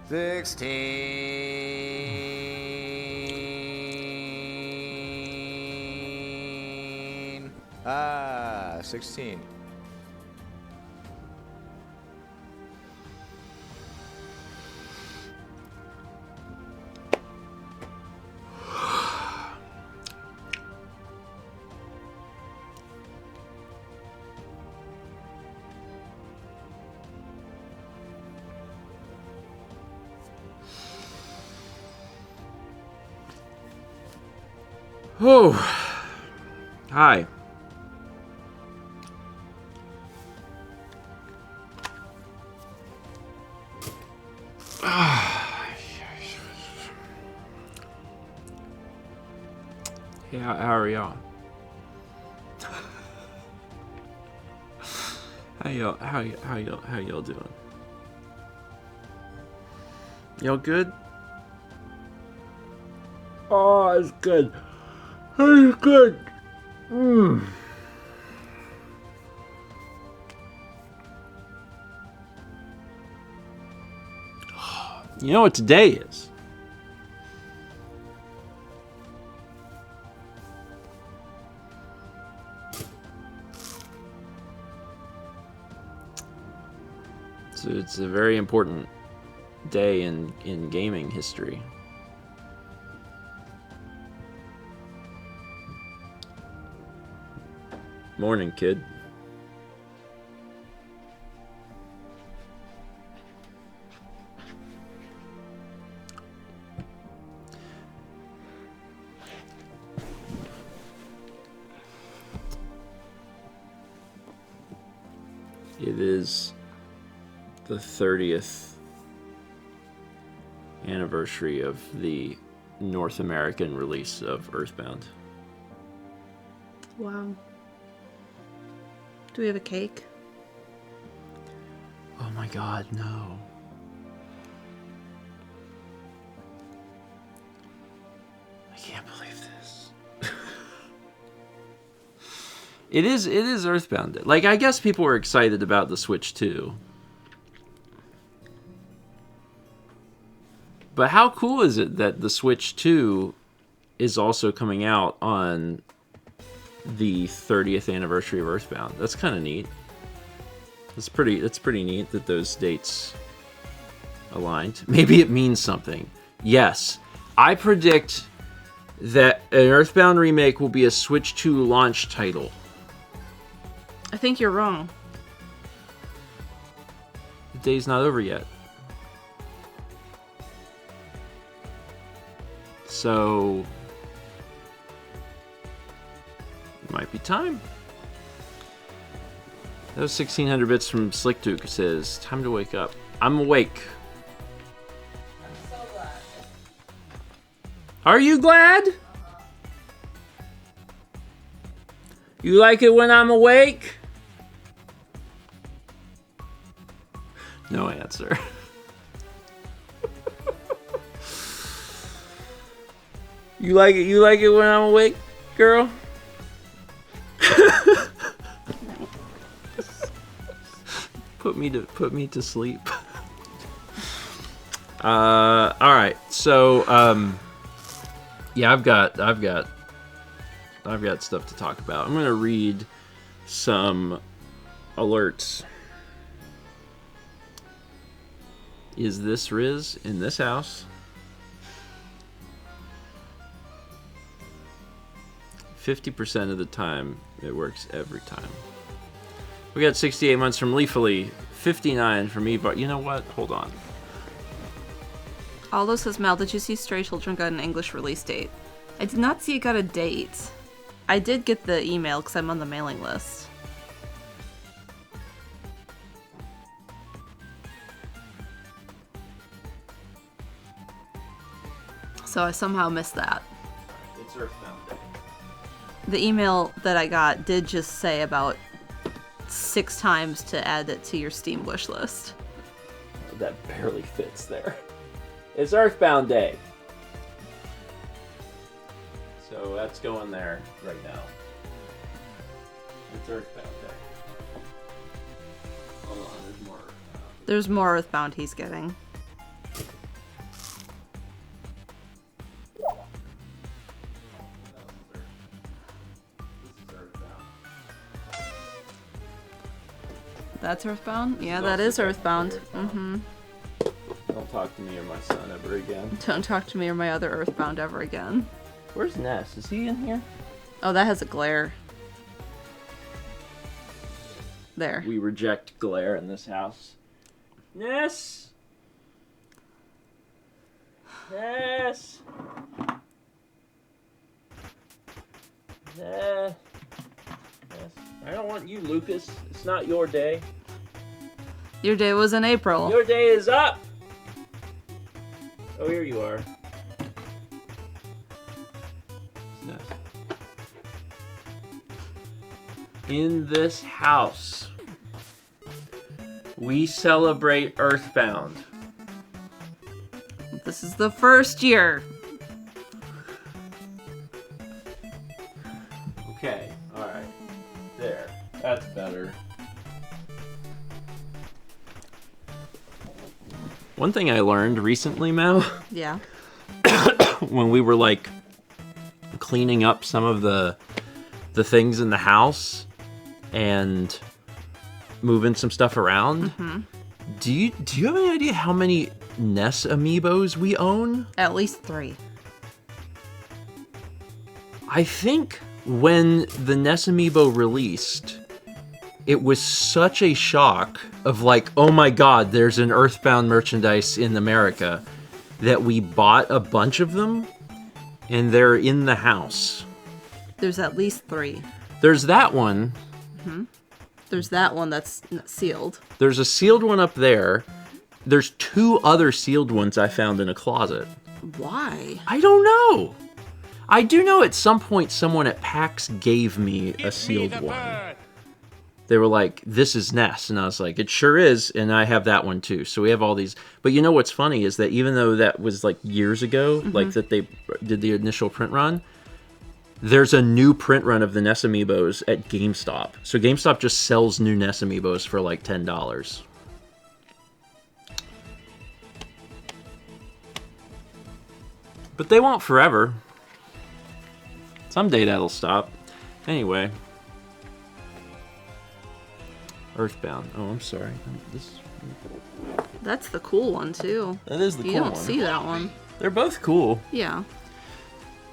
16. 16. Oh, hi. Hey, how are y'all? How y'all doing? Y'all good? Oh, it's good. It's good. You know what today is? So it's a very important day in gaming history. Morning, kid. It is the 30th anniversary of the North American release of Earthbound. Wow. Do we have a cake? Oh my god, no. I can't believe this. It is Earthbound. Like, I guess people were excited about the Switch 2. But how cool is it that the Switch 2 is also coming out on the 30th anniversary of Earthbound? That's kind of neat. That's pretty neat that those dates aligned. Maybe it means something. Yes, I predict that an Earthbound remake will be a Switch 2 launch title. I think you're wrong. The day's not over yet. So it might be time. That was 1600 bits from Slick Duke. It says, time to wake up. I'm awake. I'm so glad. Are you glad? You like it when I'm awake? No answer. You like it when I'm awake, girl? Put me to sleep. All right. So yeah, I've got stuff to talk about. I'm going to read some alerts. Is this Riz in this house? 50% of the time, it works every time. We got 68 months from Leafly, 59 from Eva. You know what? Hold on. Aldo says, Mel, did you see Stray Children got an English release date? I did not see it got a date. I did get the email because I'm on the mailing list. So I somehow missed that. It's Earthbound Day. The email that I got did just say about 6 times to add it to your Steam wish list. That barely fits there. It's Earthbound Day. So that's going there right now. It's Earthbound Day. Hold on, there's more. There's more Earthbound he's getting. That's Earthbound? Yeah, that is Earthbound. Mm-hmm. Don't talk to me or my son ever again. Don't talk to me or my other Earthbound ever again. Where's Ness? Is he in here? Oh, that has a glare. There. We reject glare in this house. Ness! Ness! Ness! I don't want you, Lucas. It's not your day. Your day was in April. Your day is up! Oh, here you are. Ness. In this house, we celebrate Earthbound. This is the first year. Okay, alright. There. That's better. One thing I learned recently, Mel, Yeah. when we were like cleaning up some of the things in the house and moving some stuff around. Mm-hmm. Do you have any idea how many Ness amiibos we own? At least 3. I think when the Ness amiibo released, it was such a shock of like, oh my god, there's an Earthbound merchandise in America, that we bought a bunch of them and they're in the house. There's at least 3. There's that one. Mm-hmm. There's that one that's sealed. There's a sealed one up there. There's 2 other sealed ones I found in a closet. Why? I don't know. I do know at some point someone at PAX gave me a sealed one. They were like, this is Ness. And I was like, it sure is. And I have that one too. So we have all these. But you know what's funny is that even though that was like years ago, like that they did the initial print run, there's a new print run of the Ness amiibos at GameStop. So GameStop just sells new Ness amiibos for like $10. But they won't forever. Someday that'll stop. Anyway. Earthbound. Oh, I'm sorry. That's the cool one, too. That is the You cool don't one. see that one. They're both cool. Yeah.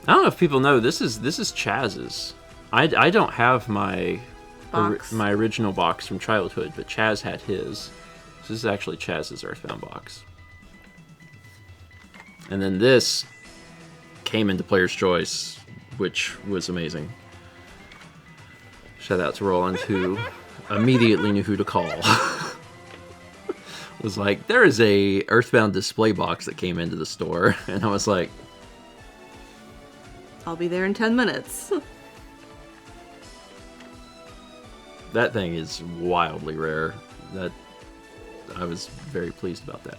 I don't know if people know, this is Chaz's. I don't have my Box. my original box from childhood, but Chaz had his. So this is actually Chaz's Earthbound box. And then this came into Player's Choice, which was amazing. Shout out to Roland, who immediately knew who to call. Was like, there is a Earthbound display box that came into the store, and I was like, I'll be there in 10 minutes. that thing is wildly rare. That I was very pleased about that.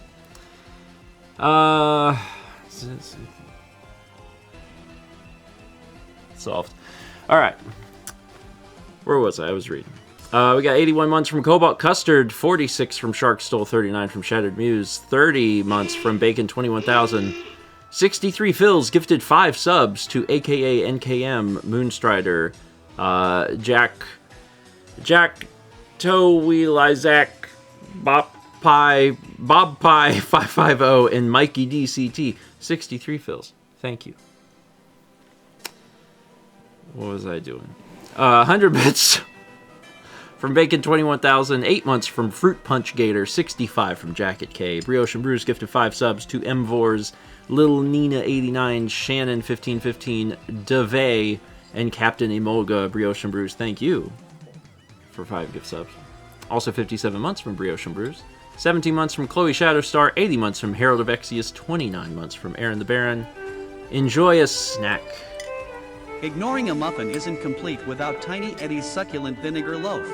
Soft. All right. Where was I? I was reading. We got 81 months from Cobalt Custard, 46 from Shark Stole, 39 from Shattered Muse, 30 months from Bacon 21,000, 63 fills gifted 5 subs to AKA NKM, Moonstrider, Jack Towelizak, Bob Pie 550, and Mikey DCT, 63 fills. Thank you. What was I doing? 100 bits from Bacon 21,000, 8 months from Fruit Punch Gator, 65 from Jacket K, Brioche and Brews gifted 5 subs to Mvors, Lil Nina 89, Shannon 1515, Devay, and Captain Emolga. Brioche and Brews, thank you for 5 gift subs. Also 57 months from Brioche and Brews, 17 months from Chloe Shadowstar, 80 months from Harold of Exius, 29 months from Aaron the Baron. Enjoy a snack. Ignoring a muffin isn't complete without Tiny Eddie's succulent vinegar loaf.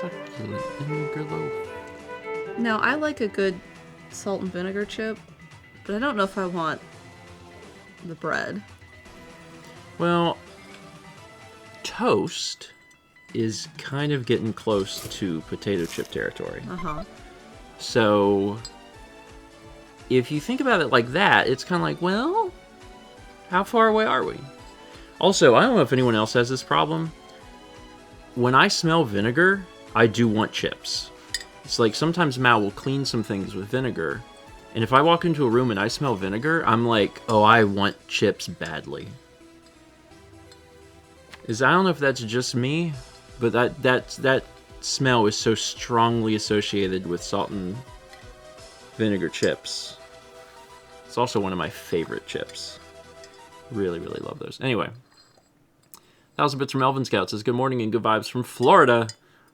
Succulent vinegar loaf. No, I like a good salt and vinegar chip, but I don't know if I want the bread. Well, toast is kind of getting close to potato chip territory. Uh-huh. So, if you think about it like that, it's kind of like, well, how far away are we? Also, I don't know if anyone else has this problem. When I smell vinegar, I do want chips. It's like sometimes Mal will clean some things with vinegar, and if I walk into a room and I smell vinegar, I'm like, oh, I want chips badly. I don't know if that's just me, but that smell is so strongly associated with salt and vinegar chips. It's also one of my favorite chips. Really, really love those. Anyway, 1,000 bits from Elvin Scout says, good morning and good vibes from Florida.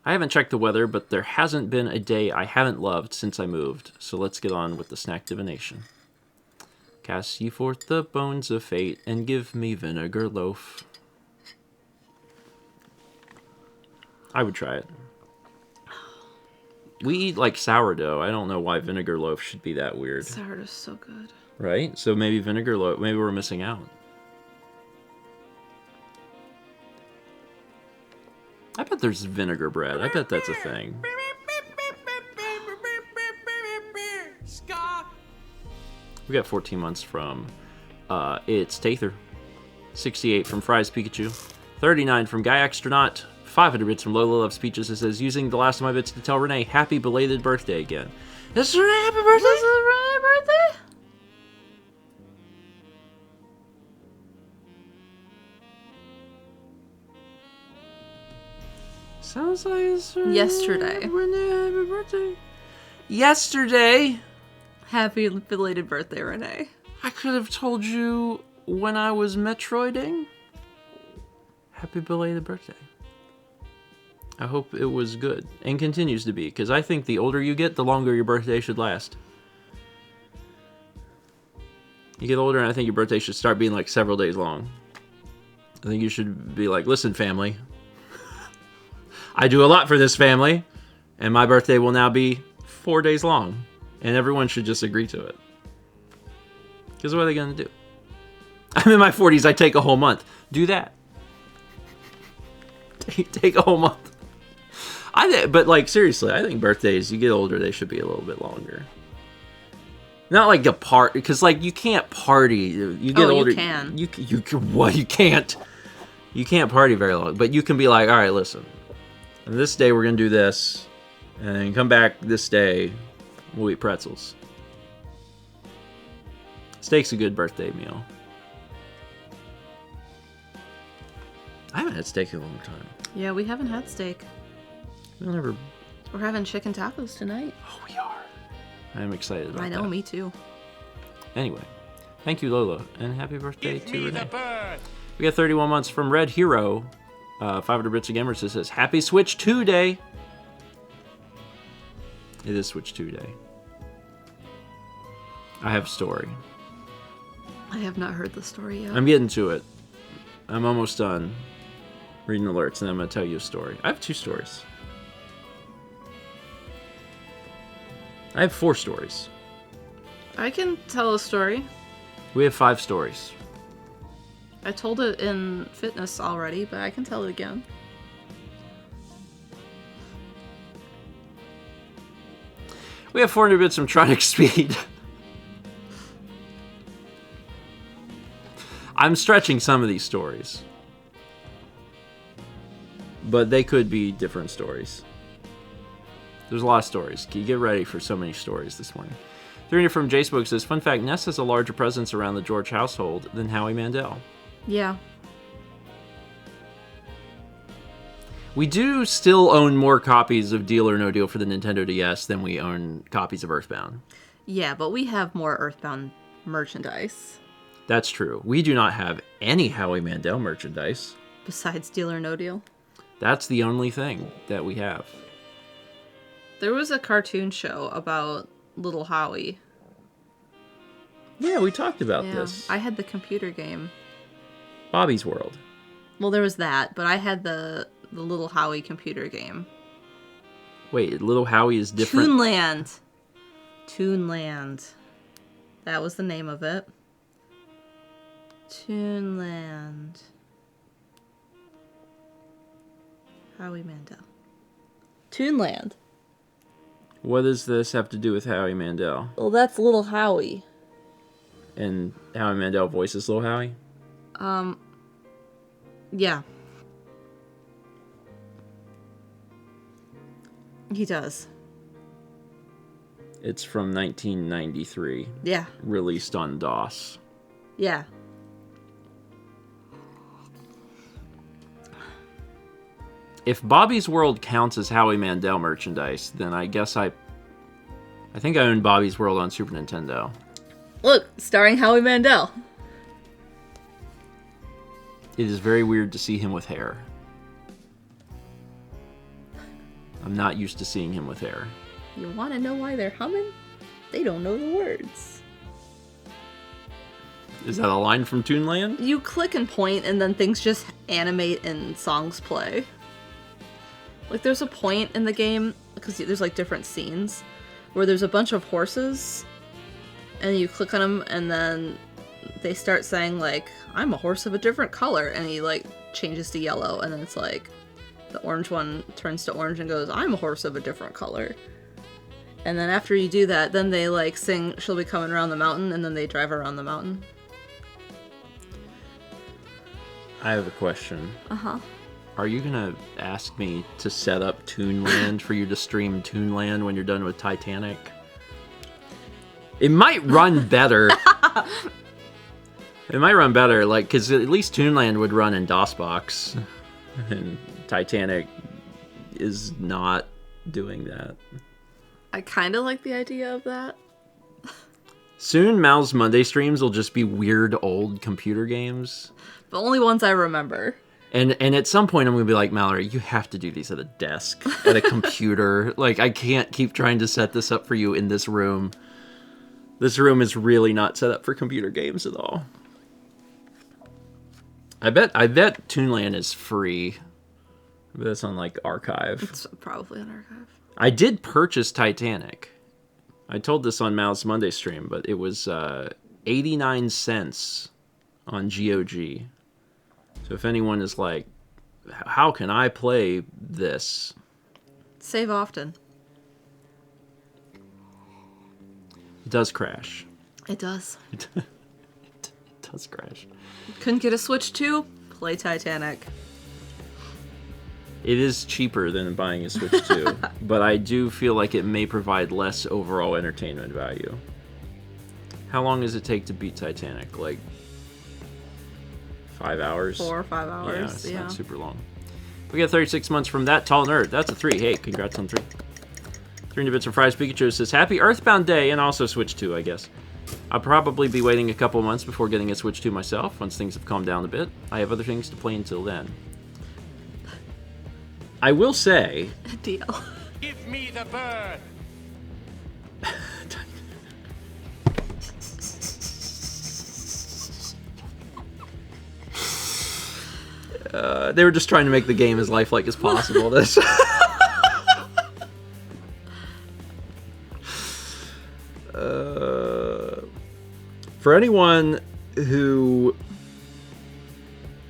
I haven't checked the weather, but there hasn't been a day I haven't loved since I moved. So let's get on with the snack divination. Cast ye forth the bones of fate and give me vinegar loaf. I would try it. We eat like sourdough. I don't know why vinegar loaf should be that weird. Sourdough's so good. Right? So maybe vinegar loaf. Maybe we're missing out. I bet there's vinegar bread. I bet that's a thing. We got 14 months from It's Tather. 68 from Fries Pikachu. 39 from Guy Extronaut. 500 bits from Lola Loves Peaches. It says, using the last of my bits to tell Renee happy belated birthday again. Is Renee happy birthday? Is it Renee's birthday? Sounds like it's Yesterday. Renee, happy birthday. Yesterday? Happy belated birthday, Renee. I could have told you when I was Metroiding. Happy belated birthday. I hope it was good and continues to be, because I think the older you get, the longer your birthday should last. You get older, and I think your birthday should start being like several days long. I think you should be like, listen, family, I do a lot for this family, and my birthday will now be 4 days long, and everyone should just agree to it. Because what are they going to do? I'm in my 40s, I take a whole month. Do that. Take a whole month. But like, seriously, I think birthdays, you get older, they should be a little bit longer. Not like a party, because like you can't party. You get older. You can. You can. What? You can't. You can't party very long, but you can be like, all right, listen. This day we're gonna do this, and then come back this day, we'll eat pretzels. Steak's a good birthday meal. I haven't had steak in a long time. Yeah, we haven't had steak. We'll never. We're having chicken tacos tonight. Oh, we are. I'm excited about that. I know, me too. Anyway, thank you, Lola, and happy birthday to Renee. We got 31 months from Red Hero. 500 bits of gamers that says, happy Switch 2 Day. It is Switch 2 Day. I have a story. I have not heard the story yet. I'm getting to it. I'm almost done reading alerts, and I'm going to tell you a story. I have 2 stories. I have 4 stories. I can tell a story. We have 5 stories. I told it in fitness already, but I can tell it again. We have 400 bits from Tronic Speed. I'm stretching some of these stories. But they could be different stories. There's a lot of stories. Can you get ready for so many stories this morning? 300 from J-Spoke says, fun fact, Ness has a larger presence around the George household than Howie Mandel. Yeah. We do still own more copies of Deal or No Deal for the Nintendo DS than we own copies of Earthbound. Yeah, but we have more Earthbound merchandise. That's true. We do not have any Howie Mandel merchandise. Besides Deal or No Deal. That's the only thing that we have. There was a cartoon show about Little Howie. Yeah, we talked about Yeah, this. I had the computer game. Bobby's World. Well, there was that, but I had the Little Howie computer game. Wait, Little Howie is different? Toonland. Toonland. That was the name of it. Toonland. Howie Mandel. Toonland. What does this have to do with Howie Mandel? Well, that's Little Howie. And Howie Mandel voices Little Howie? Yeah. He does. It's from 1993. Yeah. Released on DOS. Yeah. If Bobby's World counts as Howie Mandel merchandise, then I guess I think I own Bobby's World on Super Nintendo. Look, starring Howie Mandel. It is very weird to see him with hair. I'm not used to seeing him with hair. You want to know why they're humming? They don't know the words. Is that a line from Toonland? You click and point, and then things just animate and songs play. Like, there's a point in the game, because there's, like, different scenes, where there's a bunch of horses, and you click on them, and then they start saying, like, I'm a horse of a different color, and he, like, changes to yellow, and then it's like, the orange one turns to orange and goes, I'm a horse of a different color. And then after you do that, then they, like, sing, She'll Be Coming Around the Mountain, and then they drive around the mountain. I have a question. Uh-huh. Are you gonna ask me to set up Toonland for you to stream Toonland when you're done with Titanic? It might run better. It might run better, like, because at least Toonland would run in DOSBox. And Titanic is not doing that. I kind of like the idea of that. Soon, Mal's Monday streams will just be weird old computer games. The only ones I remember. And at some point, I'm going to be like, Mallory, you have to do these at a desk, at a computer. Like, I can't keep trying to set this up for you in this room. This room is really not set up for computer games at all. I bet Toonland is free. But it's on, like, Archive. It's probably on Archive. I did purchase Titanic. I told this on Mal's Monday stream, but it was 89 cents on GOG. So if anyone is like, how can I play this? Save often. It does crash. It does. It does crash. Couldn't get a Switch 2? Play Titanic. It is cheaper than buying a Switch 2, but I do feel like it may provide less overall entertainment value. How long does it take to beat Titanic? Like 5 hours? 4 or 5 hours. Yeah, it's not super long. We got 36 months from That Tall Nerd. That's a 3. Hey, congrats on 3. 3 bits of fries. Pikachu says, Happy Earthbound Day, and also Switch 2, I guess. I'll probably be waiting a couple months before getting a Switch 2 myself, once things have calmed down a bit. I have other things to play until then. I will say... Deal. Give me the bird! They were just trying to make the game as lifelike as possible. This. For anyone who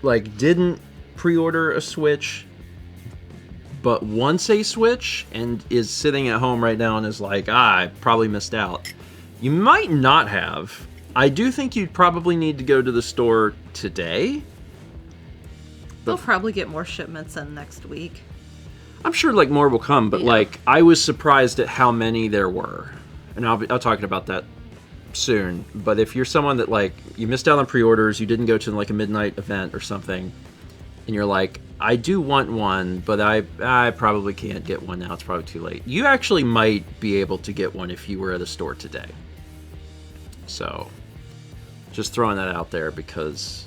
like didn't pre-order a Switch but wants a Switch and is sitting at home right now and is like, I probably missed out. You might not have. I do think you'd probably need to go to the store today. They'll probably get more shipments in next week. I'm sure like more will come, but like I was surprised at how many there were, and I'll talk about that soon. But if you're someone that like you missed out on pre-orders, you didn't go to like a midnight event or something, and you're like, I do want one, but I probably can't get one now. It's probably too late. You actually might be able to get one if you were at a store today. So, just throwing that out there because.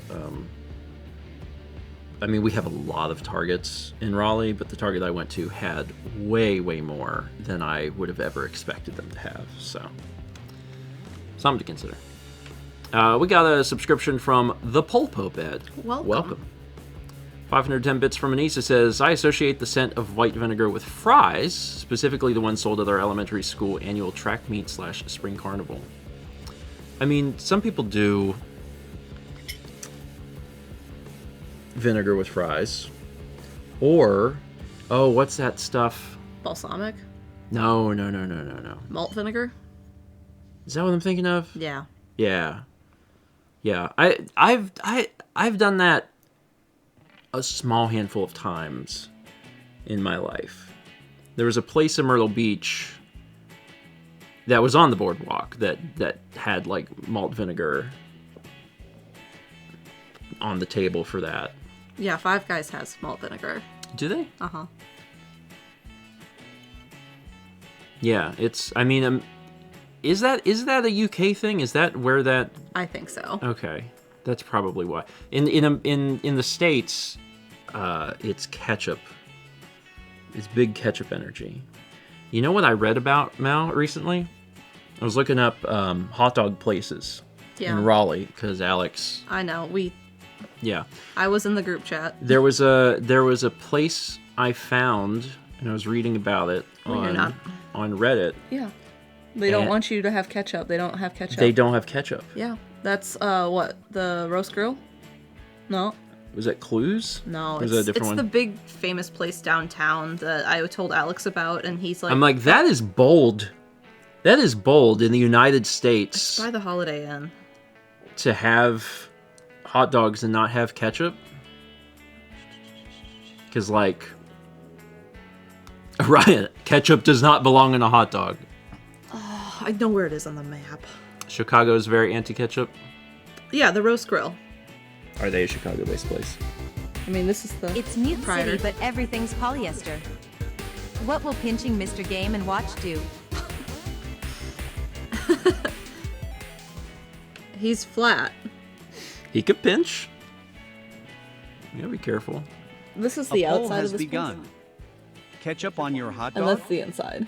I mean, we have a lot of Targets in Raleigh, but the Target I went to had way, way more than I would have ever expected them to have. So, something to consider. We got a subscription from The Pulpo Bed. Welcome. 510 bits from Anissa says, I associate the scent of white vinegar with fries, specifically the ones sold at our elementary school annual track meet / spring carnival. I mean, some people do vinegar with fries, or what's that stuff? Balsamic? No. Malt vinegar? Is that what I'm thinking of? Yeah. I've done that a small handful of times in my life. There was a place in Myrtle Beach that was on the boardwalk that had like malt vinegar on the table for that. Yeah, Five Guys has malt vinegar. Do they? Uh-huh. Yeah, it's. I mean, is that a UK thing? Is that where that? I think so. Okay, that's probably why. In the States, it's ketchup. It's big ketchup energy. You know what I read about Mal recently? I was looking up hot dog places in Raleigh because Alex. I know. Yeah. I was in the group chat. There was a place I found, and I was reading about it on Reddit. Yeah. They don't want you to have ketchup. They don't have ketchup. They don't have ketchup. Yeah. That's, what? The roast grill? No. Was that Clues? No, or is that a different it's one? the big famous place downtown that I told Alex about, and he's like... I'm like, that is bold. That is bold in the United States. It's by the Holiday Inn. To have hot dogs and not have ketchup? Because, like... Ryan, ketchup does not belong in a hot dog. Oh, I know where it is on the map. Chicago is very anti-ketchup. Yeah, the roast grill. Are they a Chicago-based place? I mean, this is the... It's Mute proprietor. City, but everything's polyester. What will pinching Mr. Game & Watch do? He's flat. He could pinch. You gotta be careful. This is the A poll outside has of this begun. place. Ketchup on your hot And dog? that's the inside.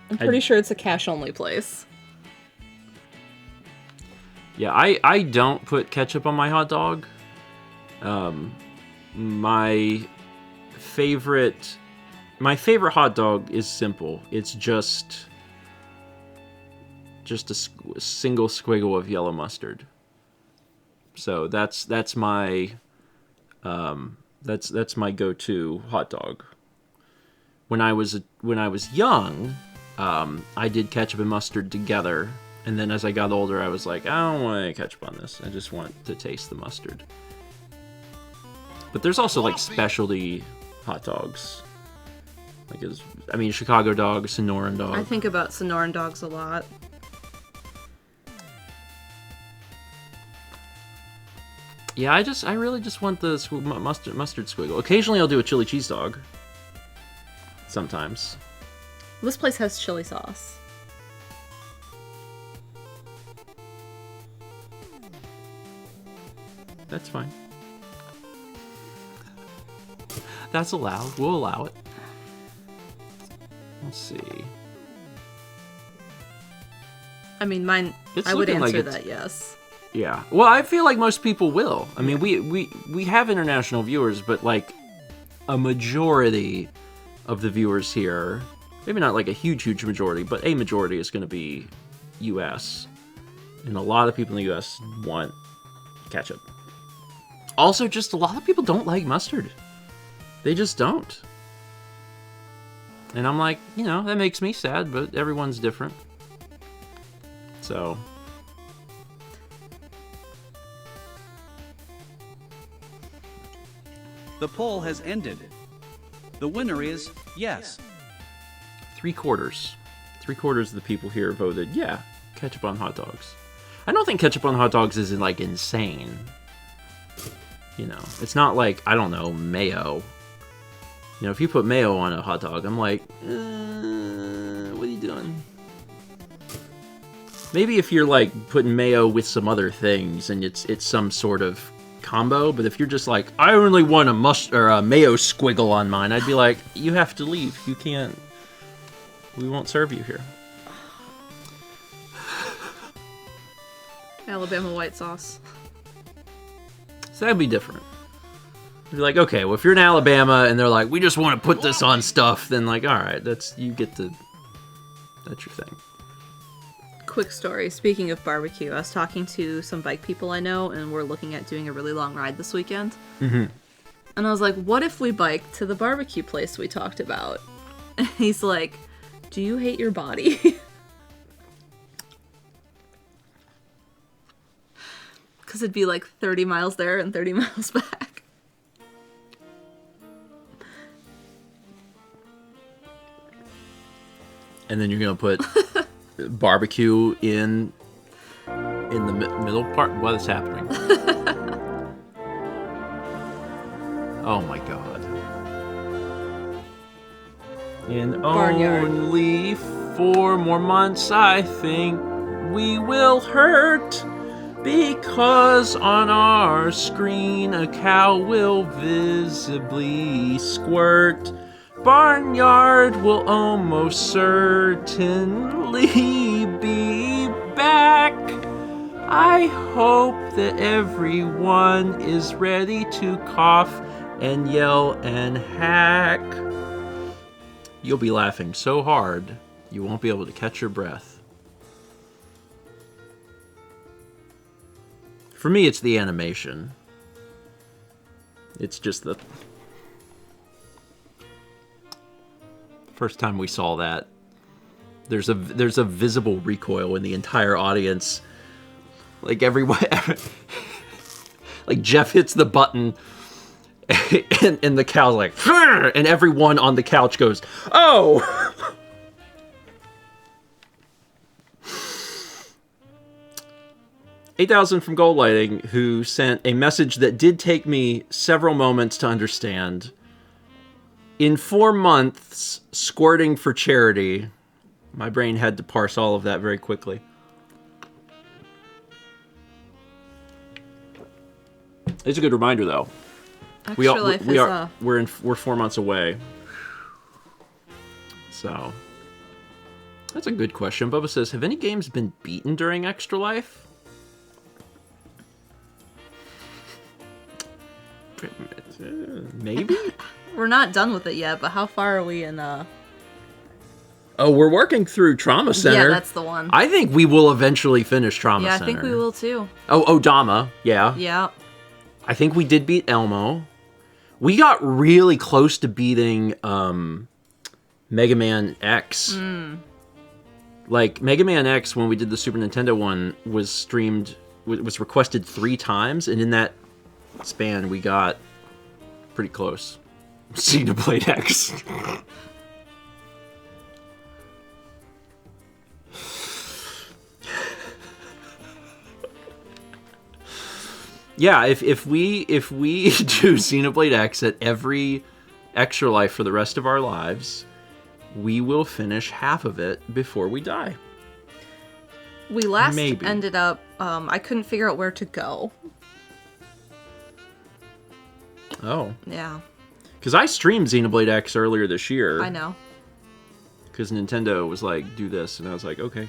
I'm pretty sure it's a cash-only place. Yeah, I don't put ketchup on my hot dog. My favorite hot dog is simple. It's just a single squiggle of yellow mustard. So that's my go-to hot dog. When I was young, I did ketchup and mustard together. And then as I got older, I was like, I don't want any ketchup on this. I just want to taste the mustard. But there's also like specialty hot dogs. Chicago dog, Sonoran dog. I think about Sonoran dogs a lot. Yeah, I really just want the mustard squiggle. Occasionally I'll do a chili cheese dog. Sometimes. This place has chili sauce. That's fine. That's allowed. We'll allow it. Let's see. I mean, mine... It's I would looking like answer it's- that, yes. Yeah. Well, I feel like most people will. I mean, we have international viewers, but like a majority of the viewers here, maybe not like a huge majority, but a majority is going to be US. And a lot of people in the US want ketchup. Also, just a lot of people don't like mustard. They just don't. And I'm like, that makes me sad, but everyone's different. So... The poll has ended. The winner is yes. 3/4. 3/4 of the people here voted, yeah, ketchup on hot dogs. I don't think ketchup on hot dogs is like insane. It's not like, I don't know, mayo. If you put mayo on a hot dog, I'm like, what are you doing? Maybe if you're like putting mayo with some other things and it's some sort of combo, but if you're just like, I only want a mayo squiggle on mine, I'd be like, you have to leave. You can't. We won't serve you here. Alabama white sauce. So that'd be different. You're like, okay, well, if you're in Alabama and they're like, we just want to put this on stuff, then like, all right, that's your thing. Quick story. Speaking of barbecue, I was talking to some bike people I know, and we're looking at doing a really long ride this weekend. Mm-hmm. And I was like, what if we bike to the barbecue place we talked about? And he's like, do you hate your body? Because it'd be like 30 miles there and 30 miles back. And then you're gonna put barbecue in the middle part. What is happening? Oh my god. In Barnyard. only 4 more months, I think we will hurt. Because on our screen, a cow will visibly squirt. Barnyard will almost certainly be back. I hope that everyone is ready to cough and yell and hack. You'll be laughing so hard, you won't be able to catch your breath. For me, it's the animation. It's just the first time we saw that. There's a visible recoil in the entire audience. Like everyone, like Jeff hits the button, and the cow's like, and everyone on the couch goes, "Oh!" 8,000 from Gold Lighting, who sent a message that did take me several moments to understand. In 4 months, squirting for charity. My brain had to parse all of that very quickly. It's a good reminder, though. We're 4 months away. So that's a good question. Bubba says, have any games been beaten during Extra Life? Maybe? We're not done with it yet, but how far are we in, Oh, we're working through Trauma Center. Yeah, that's the one. I think we will eventually finish Trauma Center. Yeah, I think we will too. Oh, Odama. Yeah. Yeah. I think we did beat Elmo. We got really close to beating Mega Man X. Like, Mega Man X, when we did the Super Nintendo one, was streamed, was requested 3 times, and in that span, we got pretty close. Xenoblade X. Yeah, if we do Xenoblade X at every Extra Life for the rest of our lives, we will finish half of it before we die. We last Maybe. ended up, I couldn't figure out where to go. Oh. Yeah. Because I streamed Xenoblade X earlier this year. I know. Because Nintendo was like, do this, and I was like, okay.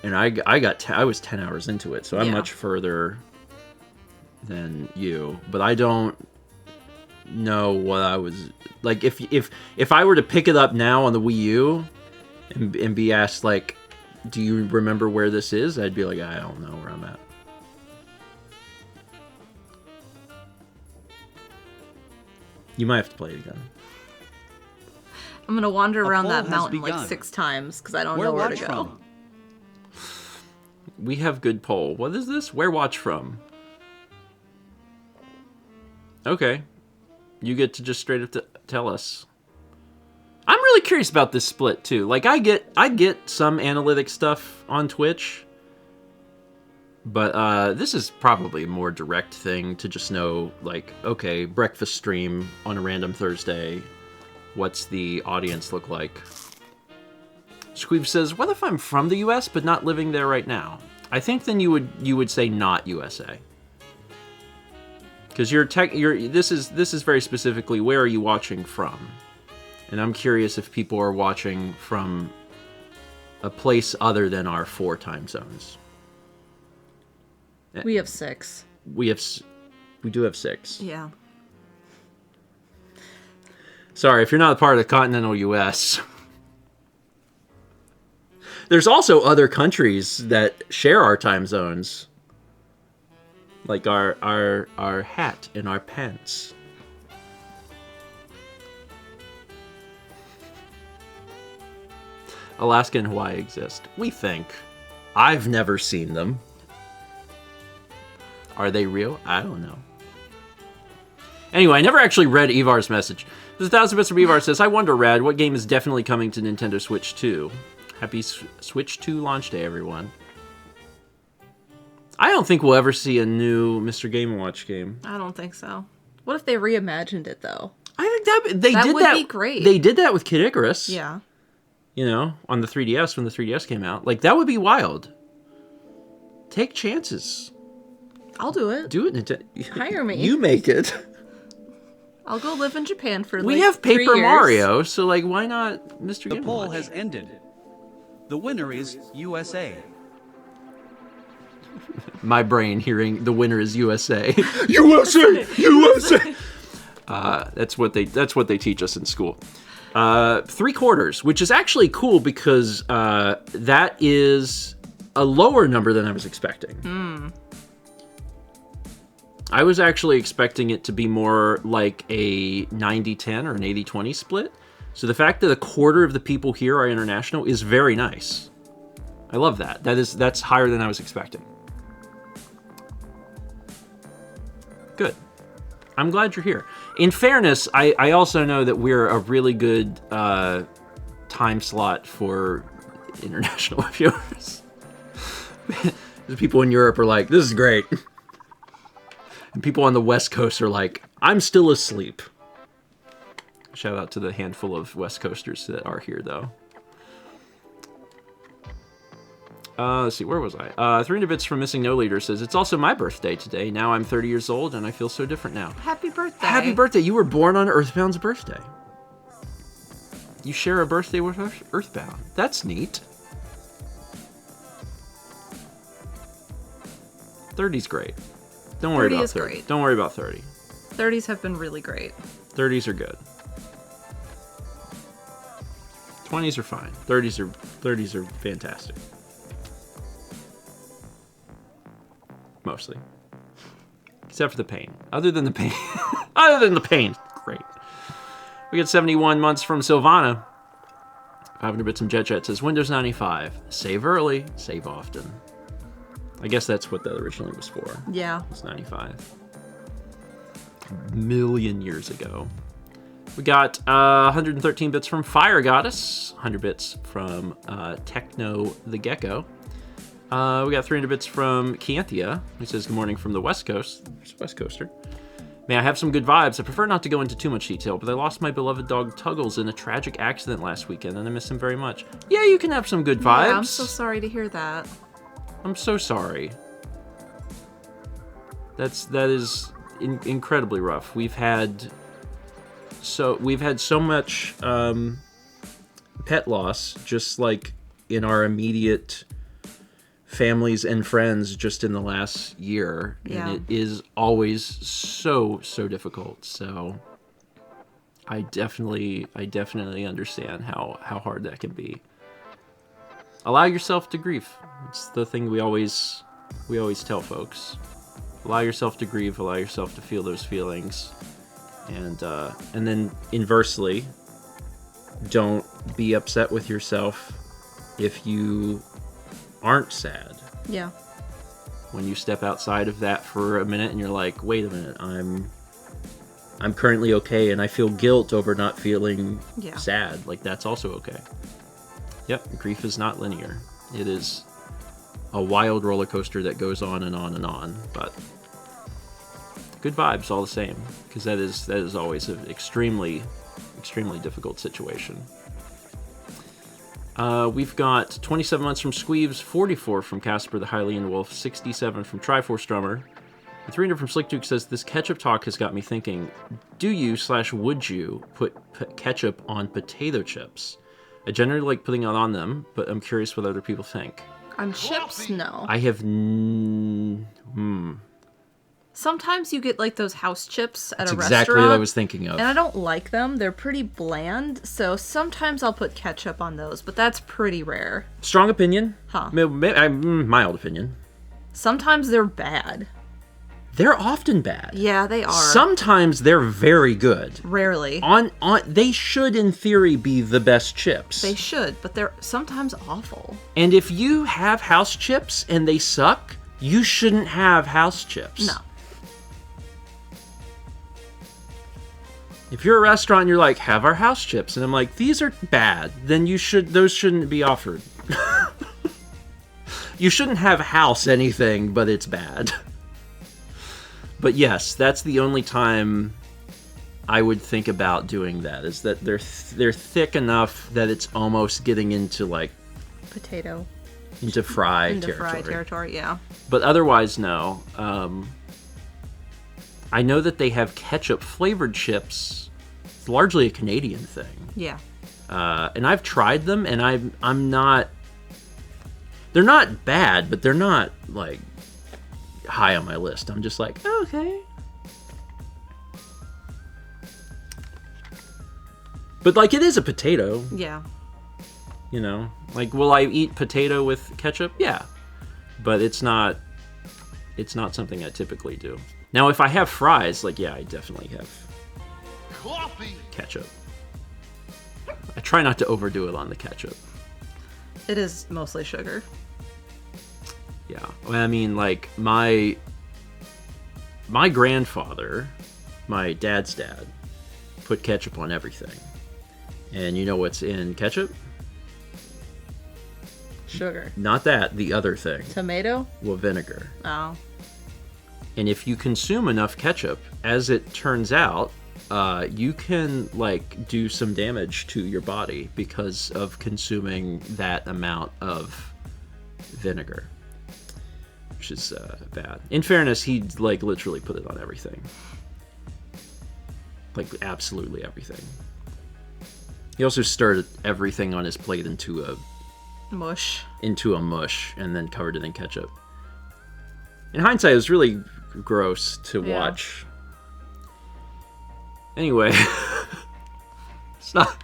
And I was 10 hours into it, so I'm much further than you. But I don't know what I was like. If I were to pick it up now on the Wii U and be asked like, do you remember where this is? I'd be like, I don't know where I'm at. You might have to play it again. I'm gonna wander around poll that has mountain like begun. 6 times because I don't Where know where to watch go. from? We have good poll. What is this? Where watch from? Okay. You get to just straight up tell us. I'm really curious about this split too. Like I get some analytic stuff on Twitch. But this is probably a more direct thing to just know, like, okay, breakfast stream on a random Thursday. What's the audience look like? Squeeb says, what if I'm from the US but not living there right now? I think then you would say not USA. Because this is very specifically, where are you watching from? And I'm curious if people are watching from a place other than our 4 time zones. We have 6. We do have 6. Yeah. Sorry, if you're not a part of the continental U.S. There's also other countries that share our time zones. Like our hat and our pants. Alaska and Hawaii exist. We think. I've never seen them. Are they real? I don't know. Anyway, I never actually read Evar's message. There's 1,000 bits from Evar says, I wonder, Rad, what game is definitely coming to Nintendo Switch 2? Happy Switch 2 launch day, everyone. I don't think we'll ever see a new Mr. Game & Watch game. I don't think so. What if they reimagined it, though? I think that would be great. They did that with Kid Icarus. Yeah. You know, on the 3DS when the 3DS came out. Like, that would be wild. Take chances. I'll do it. Do it, Nintendo. Hire me. You make it. I'll go live in Japan for We like have 3 Paper years. Mario, so like, why not Mr. The Game & poll Watch? has ended. The winner is USA. My brain hearing the winner is USA. USA! USA! That's what they teach us in school. 3/4, which is actually cool because that is a lower number than I was expecting. I was actually expecting it to be more like a 90-10 or an 80-20 split. So the fact that 1/4 of the people here are international is very nice. I love that. That's higher than I was expecting. Good. I'm glad you're here. In fairness, I also know that we're a really good time slot for international viewers. The people in Europe are like, this is great. And people on the West Coast are like, I'm still asleep. Shout out to the handful of West Coasters that are here, though. Let's see, where was I? 300 bits from Missing No Leader says, it's also my birthday today. Now I'm 30 years old, and I feel so different now. Happy birthday. Happy birthday. You were born on Earthbound's birthday. You share a birthday with Earthbound. That's neat. 30's great. Don't worry 30 about is 30. great. Don't worry about 30. 30s have been really great. 30s are good. 20s are fine. 30s are fantastic. Mostly. Except for the pain. Other than the pain. Other than the pain. Great. We get 71 months from Silvana. 500 bits from Jet Jet says, Windows 95. Save early, save often. I guess that's what that originally was for. Yeah. It's 95. A million years ago. We got 113 bits from Fire Goddess. 100 bits from Techno the Gecko. We got 300 bits from Kianthia, who says, good morning from the West Coast. It's West Coaster. May I have some good vibes? I prefer not to go into too much detail, but I lost my beloved dog Tuggles in a tragic accident last weekend, and I miss him very much. Yeah, you can have some good vibes. Yeah, I'm so sorry to hear that. I'm so sorry. That is incredibly rough. We've had so much pet loss, just like in our immediate families and friends, just in the last year, Yeah. and it is always so difficult. So I definitely understand how hard that can be. Allow yourself to grieve. It's the thing we always tell folks. Allow yourself to grieve. Allow yourself to feel those feelings, and then inversely, don't be upset with yourself if you aren't sad. Yeah. When you step outside of that for a minute and you're like, wait a minute, I'm currently okay, and I feel guilt over not feeling sad. Like, that's also okay. Yep, grief is not linear. It is a wild roller coaster that goes on and on and on, but good vibes all the same, because that is always an extremely difficult situation. We've got 27 months from Squeeves, 44 from Casper the Hylian Wolf, 67 from Triforce Drummer. 300 from Slick Duke says, this ketchup talk has got me thinking, do you / would you put ketchup on potato chips? I generally like putting it on them, but I'm curious what other people think. On chips, no. I have... Sometimes you get like those house chips at That's a restaurant. exactly what I was thinking of. And I don't like them. They're pretty bland, so sometimes I'll put ketchup on those, but that's pretty rare. Strong opinion. Huh. Mild opinion. Sometimes they're bad. They're often bad. Yeah, they are. Sometimes they're very good. Rarely. They should, in theory, be the best chips. They should, but they're sometimes awful. And if you have house chips and they suck, you shouldn't have house chips. No. If you're a restaurant and you're like, have our house chips, and I'm like, these are bad, then those shouldn't be offered. You shouldn't have house anything, but it's bad. But yes, that's the only time I would think about doing that, is that they're thick enough that it's almost getting into like Potato. into fry Into territory. fry territory, yeah. But otherwise, no. I know that they have ketchup flavored chips. It's largely a Canadian thing. Yeah. And I've tried them, and I'm not. They're not bad, but they're not like high on my list. I'm just like, okay. But like, it is a potato. Yeah. You know, like, will I eat potato with ketchup? Yeah, but it's not something I typically do. Now, if I have fries, like, yeah, I definitely have ketchup. I try not to overdo it on the ketchup. It is mostly sugar. Yeah, well, I mean, like, my grandfather, my dad's dad, put ketchup on everything. And you know what's in ketchup? Sugar. Not that, the other thing. Tomato? Well, vinegar. Oh. And if you consume enough ketchup, as it turns out, you can, like, do some damage to your body because of consuming that amount of vinegar, which is bad. In fairness, he, like, literally put it on everything. Like, absolutely everything. He also stirred everything on his plate into a mush, and then covered it in ketchup. In hindsight, it was really gross to watch. Anyway, it's not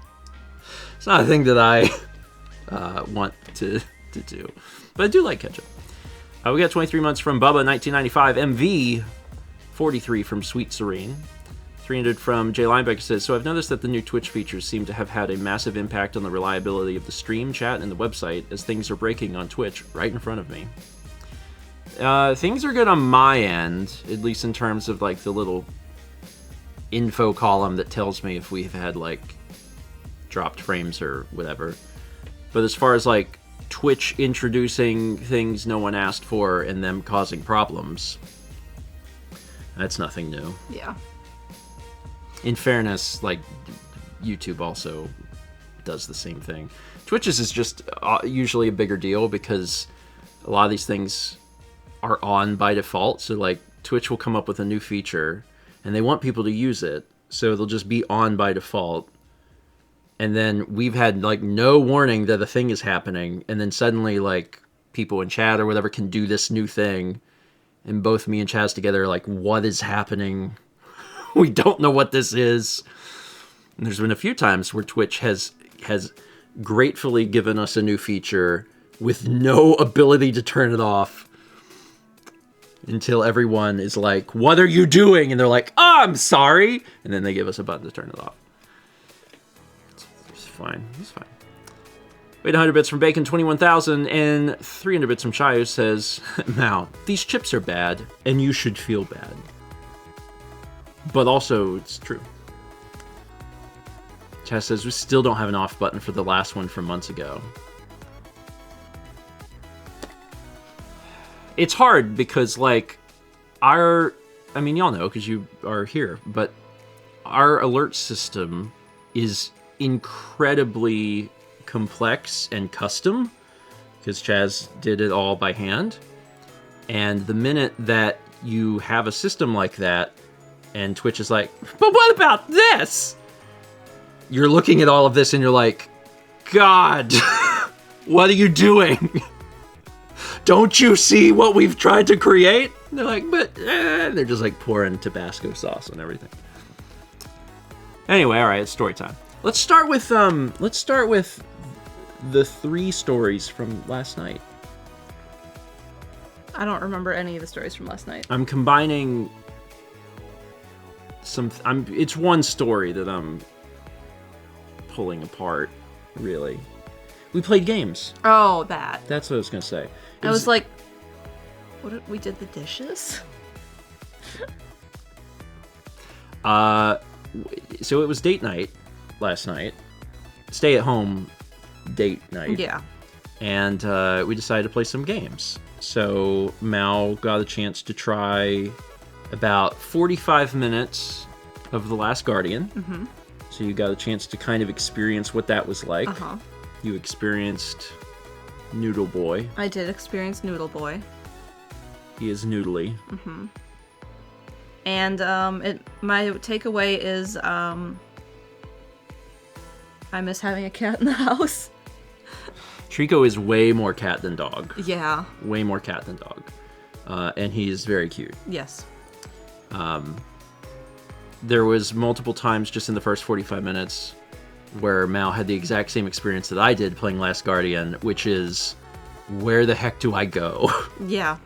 a thing that I want to do, but I do like ketchup. We got 23 months from Bubba 1995, MV 43 from Sweet Serene. 300 from Jay Linebacker says, so I've noticed that the new Twitch features seem to have had a massive impact on the reliability of the stream, chat, and the website, as things are breaking on Twitch right in front of me. Things are good on my end, at least in terms of, like, the little info column that tells me if we've had, like, dropped frames or whatever. But as far as, like, Twitch introducing things no one asked for and them causing problems, that's nothing new. Yeah. In fairness, like, YouTube also does the same thing. Twitch's is just usually a bigger deal because a lot of these things are on by default. So, like, Twitch will come up with a new feature and they want people to use it, so they'll just be on by default. And then we've had, like, no warning that a thing is happening, and then suddenly, like, people in chat or whatever can do this new thing, and both me and Chaz together are like, what is happening? We don't know what this is. And there's been a few times where Twitch has gratefully given us a new feature with no ability to turn it off until everyone is like, what are you doing? And they're like, oh, I'm sorry. And then they give us a button to turn it off. It's fine. It's fine. Wait, 100 bits from Bacon 21,000 and 300 bits from Chayo says, now, these chips are bad and you should feel bad. But also, it's true. Chaz says, we still don't have an off button for the last one from months ago. It's hard because, like, I mean, y'all know because you are here, but our alert system is incredibly complex and custom because Chaz did it all by hand. And the minute that you have a system like that, and Twitch is like, but what about this? You're looking at all of this and you're like, God, what are you doing? Don't you see what we've tried to create? And they're like, but they're just like pouring Tabasco sauce on everything. Anyway, all right, it's story time. Let's start with the 3 stories from last night. I don't remember any of the stories from last night. I'm combining it's one story that I'm pulling apart, really. We played games. Oh, that. That's what I was gonna say. I was like, we did the dishes? so it was date night last night. Stay at home date night. Yeah. And we decided to play some games. So Mal got a chance to try about 45 minutes of The Last Guardian. Mm-hmm. So you got a chance to kind of experience what that was like. Uh-huh. You experienced Noodle Boy. I did experience Noodle Boy. He is noodly. Mm-hmm. And my takeaway is I miss having a cat in the house. Trico is way more cat than dog. Yeah. Way more cat than dog. And he is very cute. Yes. There was multiple times just in the first 45 minutes where Mal had the exact same experience that I did playing Last Guardian, which is, where the heck do I go? Yeah.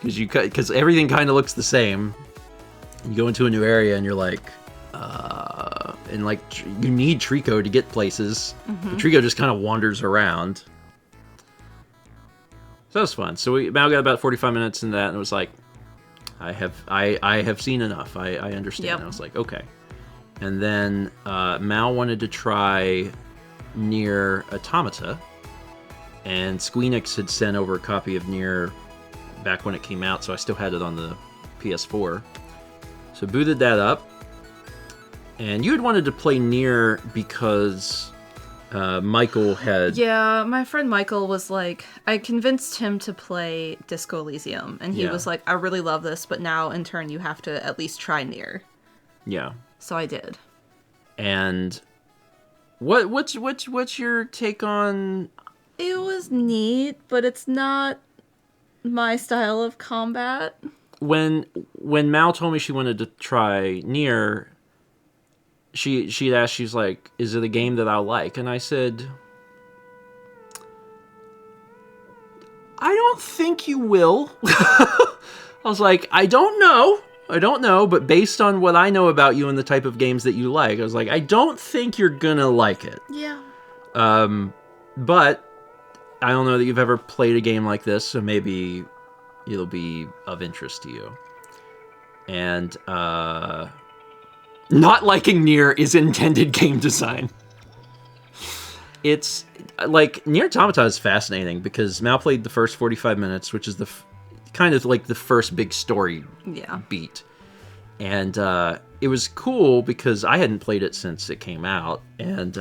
Because everything kind of looks the same. You go into a new area and you're like, and like you need Trico to get places. Mm-hmm. Trico just kind of wanders around. So that was fun. So Mal got about 45 minutes in that, and it was like, I have seen enough. I understand. Yep. I was like, okay. And then Mal wanted to try Nier Automata, and Squeenix had sent over a copy of Nier back when it came out, so I still had it on the PS4. So booted that up. And you had wanted to play Nier because Michael had... Yeah, my friend Michael was like... I convinced him to play Disco Elysium, and he was like, I really love this, but now, in turn, you have to at least try Nier. Yeah. So I did. And what's your take on... It was neat, but it's not my style of combat. When Mal told me she wanted to try Nier... She'd asked, she's like, is it a game that I'll like? And I said, I don't think you will. I was like, I don't know, but based on what I know about you and the type of games that you like, I was like, I don't think you're gonna like it. Yeah. But I don't know that you've ever played a game like this, so maybe it'll be of interest to you. And, not liking Nier is intended game design. It's, like, Nier Automata is fascinating because Mal played the first 45 minutes, which is the kind of like the first big story beat. And it was cool because I hadn't played it since it came out. And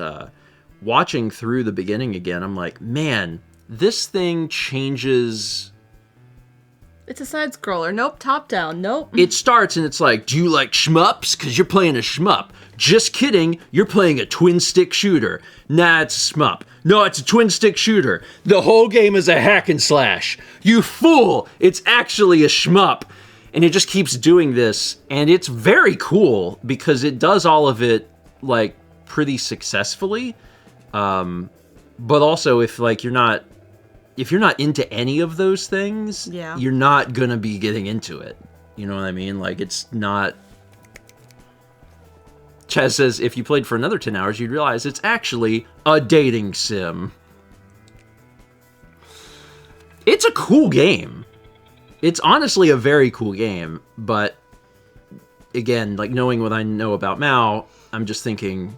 watching through the beginning again, I'm like, man, this thing changes... It's a side-scroller. Nope, top-down. Nope. It starts and it's like, do you like shmups? Because you're playing a shmup. Just kidding, you're playing a twin-stick shooter. Nah, it's a shmup. No, it's a twin-stick shooter. The whole game is a hack and slash. You fool! It's actually a shmup. And it just keeps doing this. And it's very cool because it does all of it, like, pretty successfully. But also, if you're not into any of those things, you're not gonna be getting into it. You know what I mean? Like, it's not... Chaz says, if you played for another 10 hours, you'd realize it's actually a dating sim. It's a cool game. It's honestly a very cool game, but again, like, knowing what I know about Mal, I'm just thinking,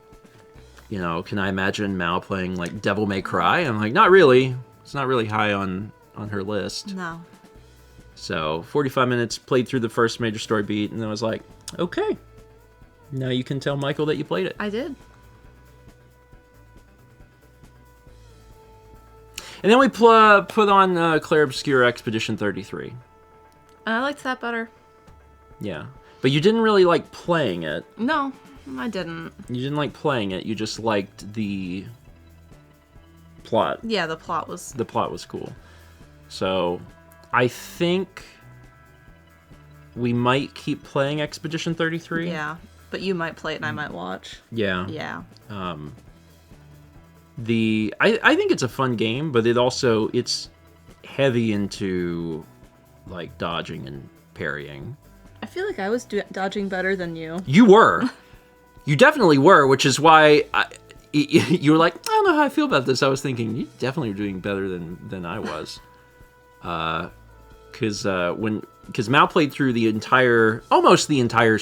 you know, can I imagine Mal playing, like, Devil May Cry? I'm like, not really. It's not really high on her list. No. So, 45 minutes, played through the first major story beat, and then I was like, okay. Now you can tell Michael that you played it. I did. And then we put on Claire Obscure Expedition 33. I liked that better. Yeah. But you didn't really like playing it. No, I didn't. You didn't like playing it, you just liked the... plot. Yeah, the plot was cool. So, I think we might keep playing Expedition 33. Yeah, but you might play it and I might watch. Yeah. Yeah. I think it's a fun game, but it's heavy into, like, dodging and parrying. I feel like I was dodging better than you. You were. You definitely were, which is why you were like, I don't know how I feel about this. I was thinking, you definitely were doing better than I was. Because Mal played through almost the entire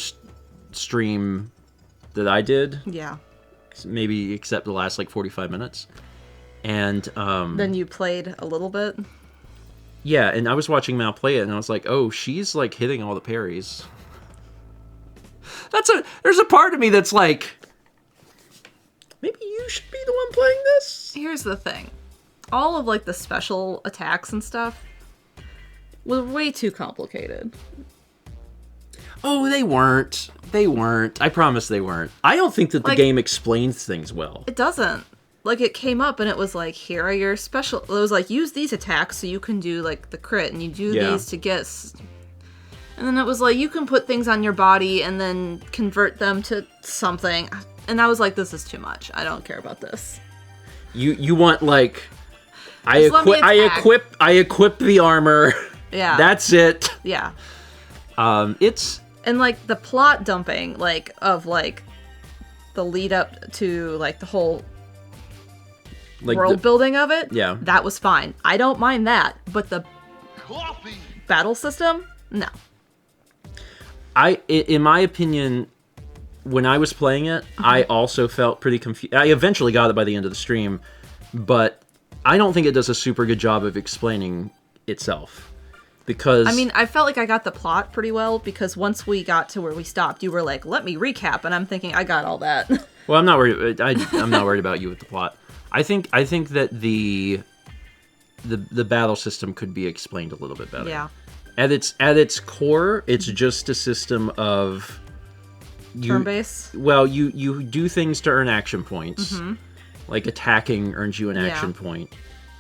stream that I did, Yeah. maybe except the last like 45 minutes. And Then you played a little bit. yeah, and I was watching Mal play it, and I was like, oh, she's like hitting all the parries. There's a part of me that's like, maybe you should be the one playing this. Here's the thing. All of like the special attacks and stuff were way too complicated. Oh, they weren't. They weren't. I promise they weren't. I don't think that the Like- game explains things well. It doesn't. Like, it came up and it was like, here are your special... It was like, use these attacks so you can do, like, the crit, and you do Yeah. these to get... And then it was like, you can put things on your body and then convert them to something. And I was like, this is too much. I don't care about this. You want like I Just let me attack. I equip the armor. Yeah. That's it. Yeah. It's And, like, the plot dumping, like, of, like, the lead up to, like, the whole like world building of it. Yeah. That was fine. I don't mind that. But the battle system? No. in my opinion, when I was playing it, I also felt pretty confused. I eventually got it by the end of the stream, but I don't think it does a super good job of explaining itself. Because I mean, I felt like I got the plot pretty well, because once we got to where we stopped, you were like, let me recap, and I'm thinking, I got all that. well, I'm not worried. I'm not worried about you with the plot. I think that the battle system could be explained a little bit better. Yeah. At its core, it's just a system of Turn base. Well, you do things to earn action points. Like attacking earns you an action point.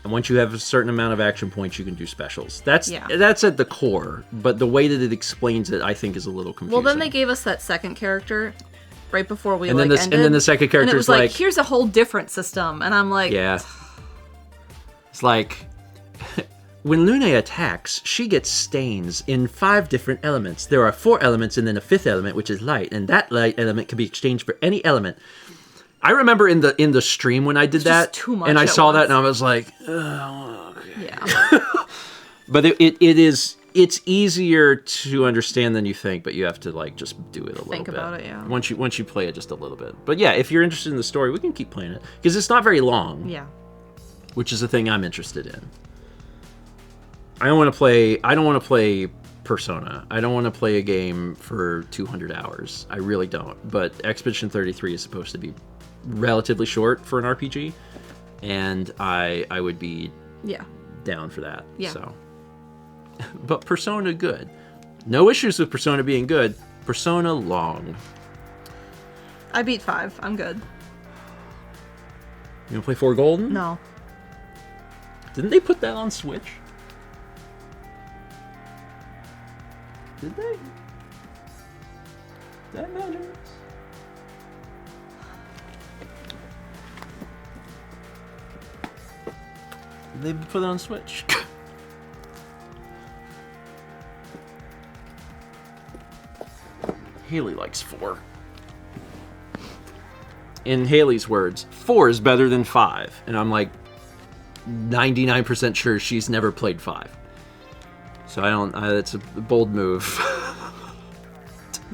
And once you have a certain amount of action points, you can do specials. That's at the core, but the way that it explains it, I think, is a little confusing. Well, then they gave us that second character right before we and ended. And then the second character and it was is like, here's a whole different system, and I'm like, yeah. It's like when Lune attacks, she gets stains in 5 different elements. There are 4 elements and then a 5th element, which is light, and that light element can be exchanged for any element. I remember in the stream when I did that, too much and I at saw that, once. and I was like, oh, okay. yeah. But it's easier to understand than you think, but you have to like just do it a little bit. Think about it, yeah. Once you play it just a little bit. But yeah, if you're interested in the story, we can keep playing it because it's not very long. Yeah. Which is the thing I'm interested in. I don't want to play Persona. I don't want to play a game for 200 hours. I really don't. But Expedition 33 is supposed to be relatively short for an RPG, and I would be down for that. Yeah. So, but Persona good. No issues with Persona being good. Persona long. I beat 5. I'm good. You want to play 4 Golden? No. Didn't they put that on Switch? Did they? Did I imagine this? They put it on Switch. Haley likes 4. In Haley's words, 4 is better than 5. And I'm like 99% sure she's never played 5. So I don't. It's a bold move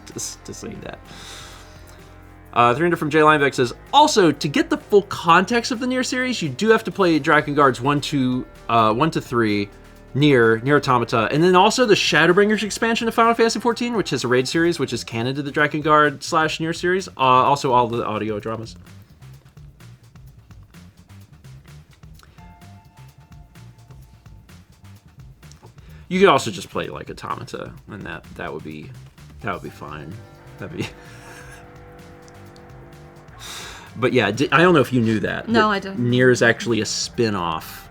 to say that. 300 from Jay Linebeck says, also, to get the full context of the Nier series, you do have to play Drakengard's 1 to 3, Nier Automata, and then also the Shadowbringers expansion of Final Fantasy XIV, which is a raid series, which is canon to the Drakengard / Nier series. Also, all the audio dramas. You could also just play like Automata, and that would be fine. That'd be. But yeah, I don't know if you knew that. No, I didn't. Nier is actually a spin-off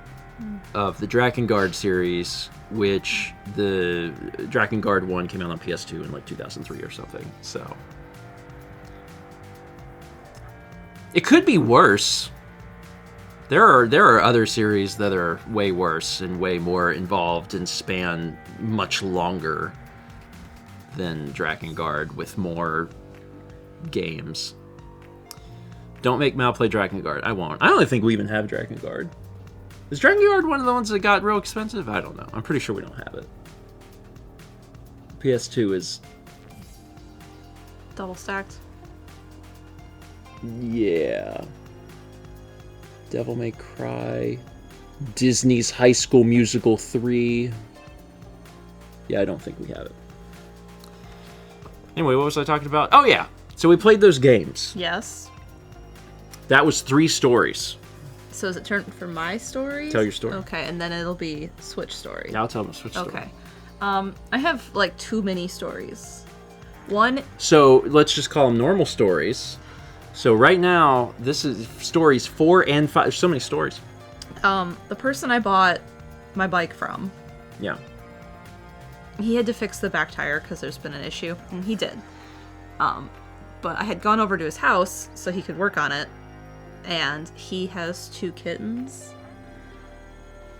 of the Drakengard series, which the Drakengard 1 came out on PS2 in like 2003 or something. So it could be worse. There are other series that are way worse and way more involved and span much longer than Drakengard with more games. Don't make Mal play Drakengard. I won't. I don't even think we even have Drakengard. Is Drakengard one of the ones that got real expensive? I don't know. I'm pretty sure we don't have it. PS2 is Double stacked. Yeah. Devil May Cry. Disney's High School Musical 3. Yeah, I don't think we have it. Anyway, what was I talking about? Oh, yeah. So we played those games. Yes. That was 3 stories. So is it turn for my story? Tell your story. Okay, and then it'll be Switch story. Now tell them a Switch story. Okay. I have like 2 mini stories. One. So let's just call them normal stories. So right now, this is stories 4 and 5. There's so many stories. The person I bought my bike from, Yeah. he had to fix the back tire because there's been an issue, and he did. But I had gone over to his house so he could work on it, and he has 2 kittens,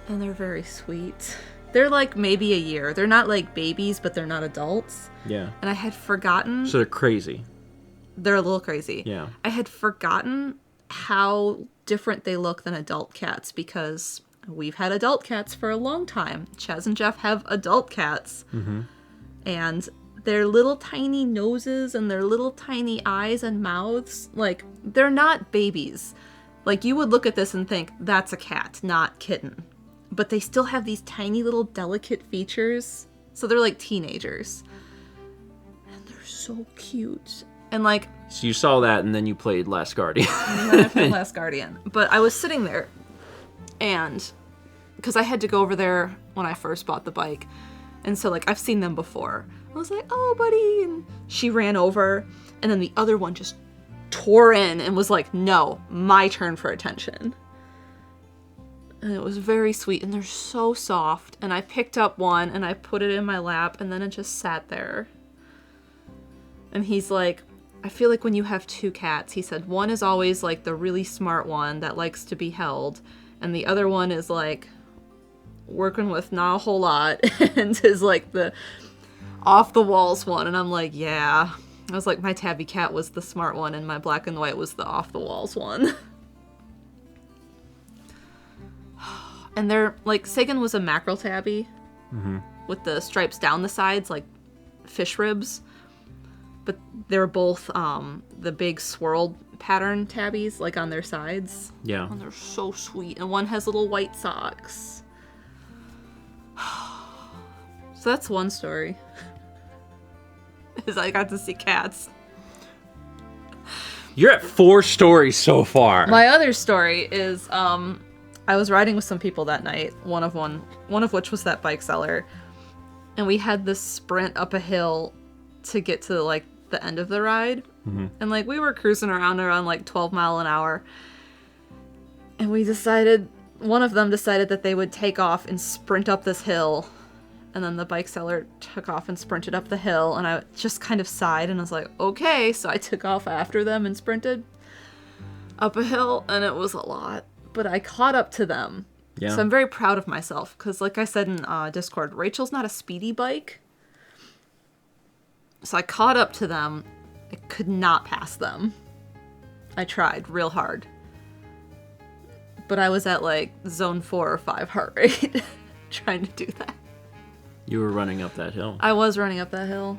and they're very sweet. They're like maybe a year. They're not like babies, but they're not adults. Yeah. And I had forgotten. So they're crazy. They're a little crazy. Yeah. I had forgotten how different they look than adult cats because we've had adult cats for a long time. Chaz and Jeff have adult cats. Mm-hmm. And their little tiny noses and their little tiny eyes and mouths, like, they're not babies. Like, you would look at this and think, that's a cat, not kitten. But they still have these tiny little delicate features. So they're like teenagers. And they're so cute. And like... So you saw that and then you played Last Guardian. And then I played Last Guardian. But I was sitting there, and... Because I had to go over there when I first bought the bike. And so, like, I've seen them before. I was like, oh, buddy. And she ran over. And then the other one just tore in and was like, no, my turn for attention. And it was very sweet. And they're so soft. And I picked up one and I put it in my lap. And then it just sat there. And he's like, I feel like when you have 2 cats, he said, one is always like the really smart one that likes to be held. And the other one is like working with not a whole lot and is like the off the walls one. And I'm like, yeah. I was like, my tabby cat was the smart one and my black and white was the off the walls one. And they're like, Sagan was a mackerel tabby with the stripes down the sides like fish ribs. But they're both the big swirled pattern tabbies, like on their sides. Yeah. And they're so sweet. And one has little white socks. So that's one story. Is I got to see cats. You're at 4 stories so far. My other story is I was riding with some people that night, one of which was that bike seller. And we had this sprint up a hill to get to like the end of the ride. And like we were cruising around like 12 mile an hour. And one of them decided that they would take off and sprint up this hill. And then the bike seller took off and sprinted up the hill. And I just kind of sighed and I was like, okay. So I took off after them and sprinted up a hill. And it was a lot. But I caught up to them. Yeah. So I'm very proud of myself. Because like I said in Discord, Rachel's not a speedy bike. So I caught up to them. I could not pass them. I tried real hard. But I was at like zone 4 or 5 heart rate trying to do that. You were running up that hill. I was running up that hill.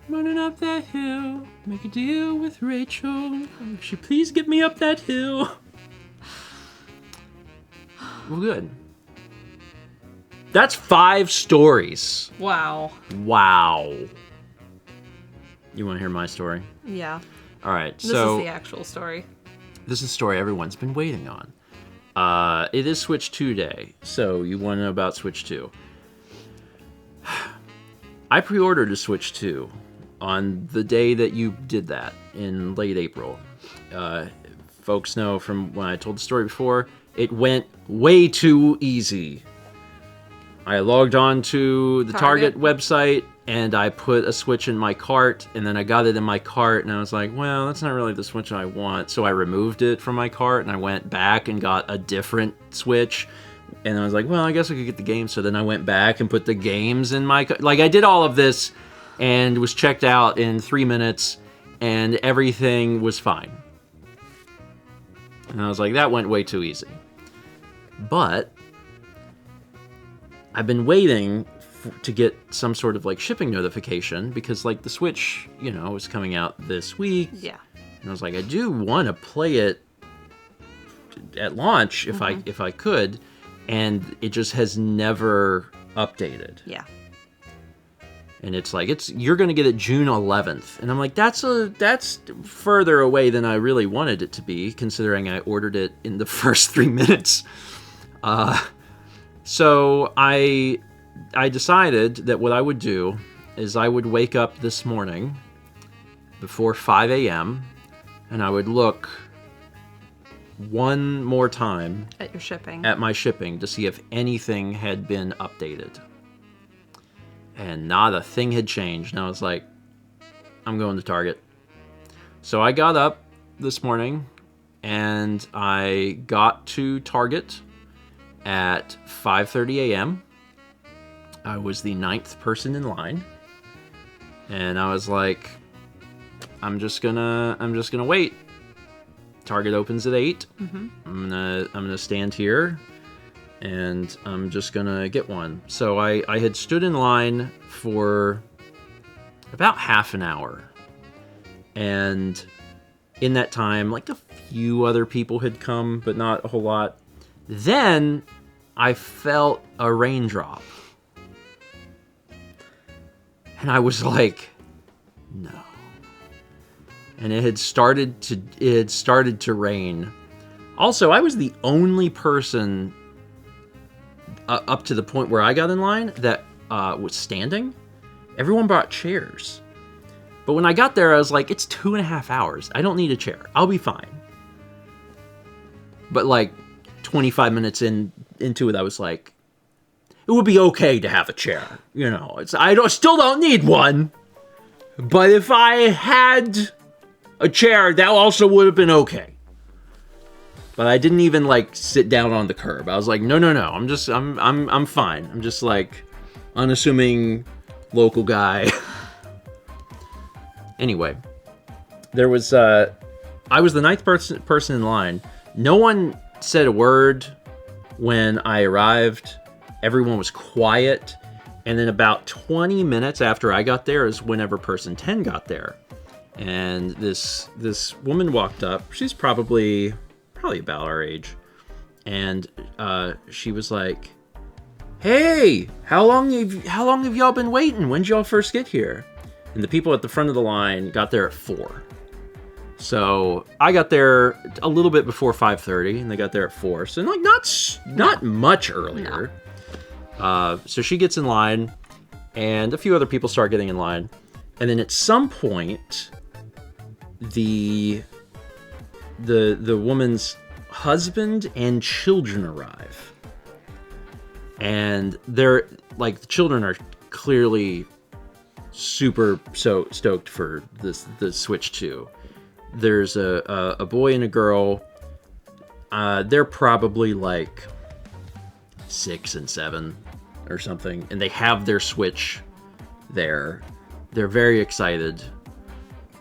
Running up that hill, make a deal with Rachel. Would she please get me up that hill? Well, good. That's 5 stories. Wow. Wow. You want to hear my story? Yeah. All right, This so is the actual story. this is a story everyone's been waiting on. It is Switch 2 day, so you want to know about Switch 2. I pre-ordered a Switch 2 on the day that you did that in late April. Folks know from when I told the story before, it went way too easy. I logged on to the Target website and I put a Switch in my cart, and then I got it in my cart and I was like, well, that's not really the Switch I want. So I removed it from my cart and I went back and got a different Switch. And I was like, well, I guess I could get the games. So then I went back and put the games in my cart. Like, I did all of this and was checked out in 3 minutes and everything was fine. And I was like, that went way too easy. But I've been waiting to get some sort of like shipping notification because like the Switch, you know, was coming out this week. Yeah. And I was like, I do want to play it at launch if I could, and it just has never updated. Yeah. And it's like you're gonna get it June 11th, and I'm like, that's further away than I really wanted it to be, considering I ordered it in the first 3 minutes. So I decided that what I would do is I would wake up this morning before 5 a.m. and I would look one more time At your shipping. at my shipping to see if anything had been updated. And not a thing had changed. And I was like, I'm going to Target. So I got up this morning and I got to Target at 5:30 a.m. I was the 9th person in line. And I was like, I'm just gonna wait. Target opens at 8. Mm-hmm. I'm gonna stand here and I'm just gonna get one. So I had stood in line for about half an hour. And in that time, like a few other people had come, but not a whole lot. Then I felt a raindrop. And I was like, no. And it had started to rain. Also, I was the only person up to the point where I got in line that was standing. Everyone brought chairs. But when I got there, I was like, it's 2.5 hours. I don't need a chair. I'll be fine. But like 25 minutes into it, I was like, it would be okay to have a chair. You know, still don't need one. But if I had a chair, that also would have been okay. But I didn't even like sit down on the curb. I was like, no. I'm fine. I'm just like unassuming local guy. Anyway, there was I was the 9th person in line. No one said a word when I arrived. Everyone was quiet. And then about 20 minutes after I got there is whenever person 10 got there. And this woman walked up. She's probably about our age. And she was like, "Hey, how long have y'all been waiting? When did y'all first get here?" And the people at the front of the line got there at 4. So I got there a little bit before 5:30, and they got there at 4. So like not much earlier. No. So she gets in line, and a few other people start getting in line, and then at some point, the woman's husband and children arrive, and they're like, the children are clearly super stoked for the Switch 2. There's a boy and a girl. They're probably like 6 and 7 or something, and they have their Switch there. They're very excited.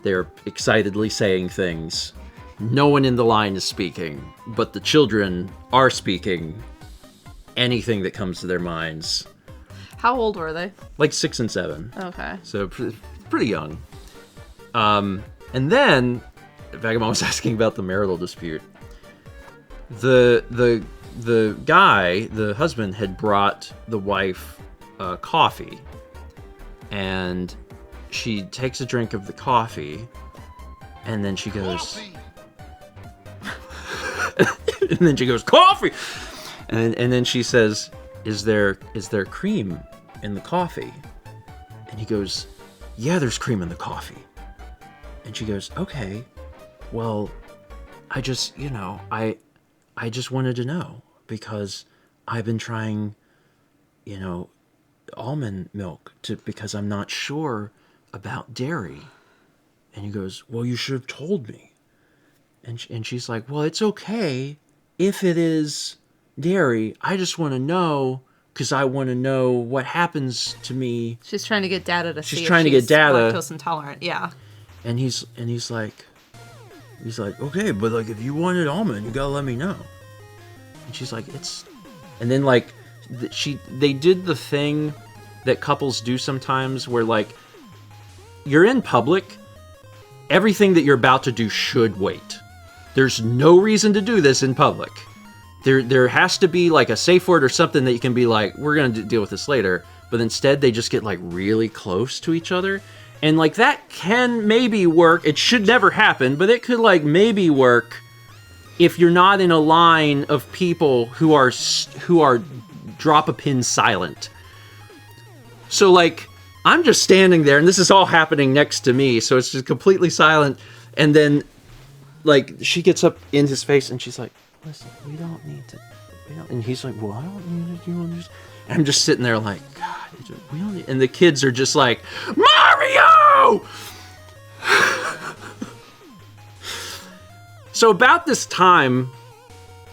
They're excitedly saying things. No one in the line is speaking, but the children are speaking anything that comes to their minds. How old were they? Like 6 and 7. Okay. So pretty young. And then, Vagabond was asking about the marital dispute. The guy, the husband, had brought the wife coffee, and she takes a drink of the coffee, and then she goes, and then she goes, "Coffee!" And then she says, is there cream in the coffee?" And he goes, "Yeah, there's cream in the coffee." And she goes, "Okay, well, I just wanted to know, because I've been trying, almond milk because I'm not sure about dairy." And he goes, "Well, you should have told me." And she's like, "Well, it's okay if it is dairy. I just want to know, because I want to know what happens to me." She's trying to get data to She's see trying if to she's get data. lactose intolerant. Yeah. And he's like, "Okay, but like, if you wanted almond, you gotta let me know." And she's like, "It's," and then like, they did the thing that couples do sometimes where, like, you're in public, everything that you're about to do should wait. There's no reason to do this in public. There has to be, like, a safe word or something that you can be like, we're going to deal with this later. But instead, they just get, like, really close to each other. And, like, that can maybe work. It should never happen, but it could, like, maybe work if you're not in a line of people who are drop a pin silent. So, like, I'm just standing there, and this is all happening next to me, so it's just completely silent. And then, like, she gets up in his face, and she's like, listen, we don't need to... And he's like, well, I don't need to do this. And I'm just sitting there like, God, we don't need... And the kids are just like, Mario! So about this time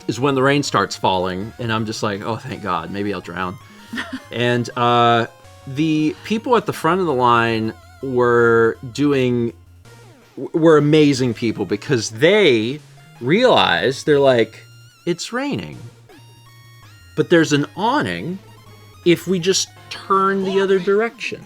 is when the rain starts falling, and I'm just like, oh, thank God, maybe I'll drown. And the people at the front of the line were amazing people, because they realized, they're like, it's raining, but there's an awning if we just turn the other direction.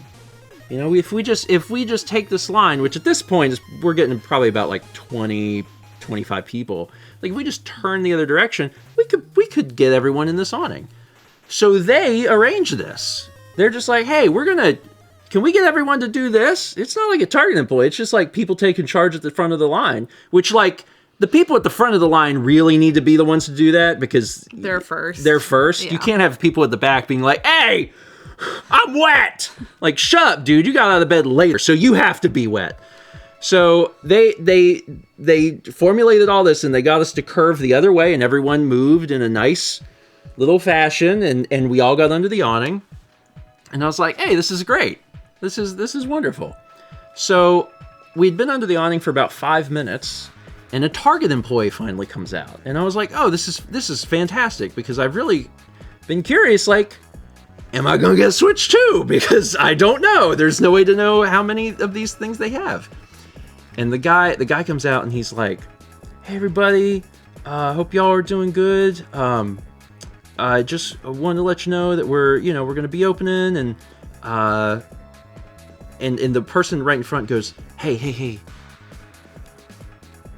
You know, if we just take this line, which at this point is, we're getting probably about like 20, 25 people. Like, if we just turn the other direction, we could get everyone in this awning. So they arranged this. They're just like, hey, can we get everyone to do this? It's not like a Target employee. It's just like people taking charge at the front of the line, which, like, the people at the front of the line really need to be the ones to do that, because they're first. Yeah. You can't have people at the back being like, hey, I'm wet. Like, shut up, dude. You got out of bed later, so you have to be wet. So they formulated all this, and they got us to curve the other way, and everyone moved in a nice little fashion, and we all got under the awning. And I was like, hey, this is great. This is wonderful. So we'd been under the awning for about 5 minutes, and a Target employee finally comes out. And I was like, oh, this is fantastic, because I've really been curious, like, am I going to get a Switch too? Because I don't know. There's no way to know how many of these things they have. And the guy comes out, and he's like, hey, everybody, hope y'all are doing good. I just wanted to let you know that we're going to be opening, and the person right in front goes, hey,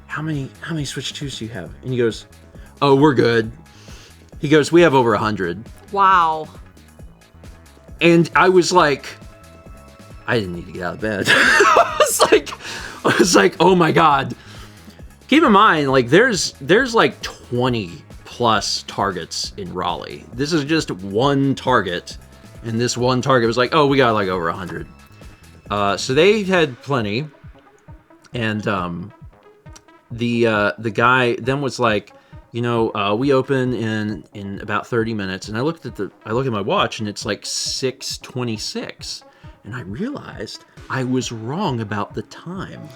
how many Switch 2s do you have? And he goes, oh, we're good. He goes, we have over 100. Wow. And I was like, I didn't need to get out of bed. I was like, oh my God. Keep in mind, like, there's like 20 plus Targets in Raleigh. This is just one Target, and this one Target was like, oh, we got like over 100. So they had plenty, and the guy then was like, we open in about 30 minutes, and I look at my watch, and it's like 6:26, and I realized I was wrong about the time.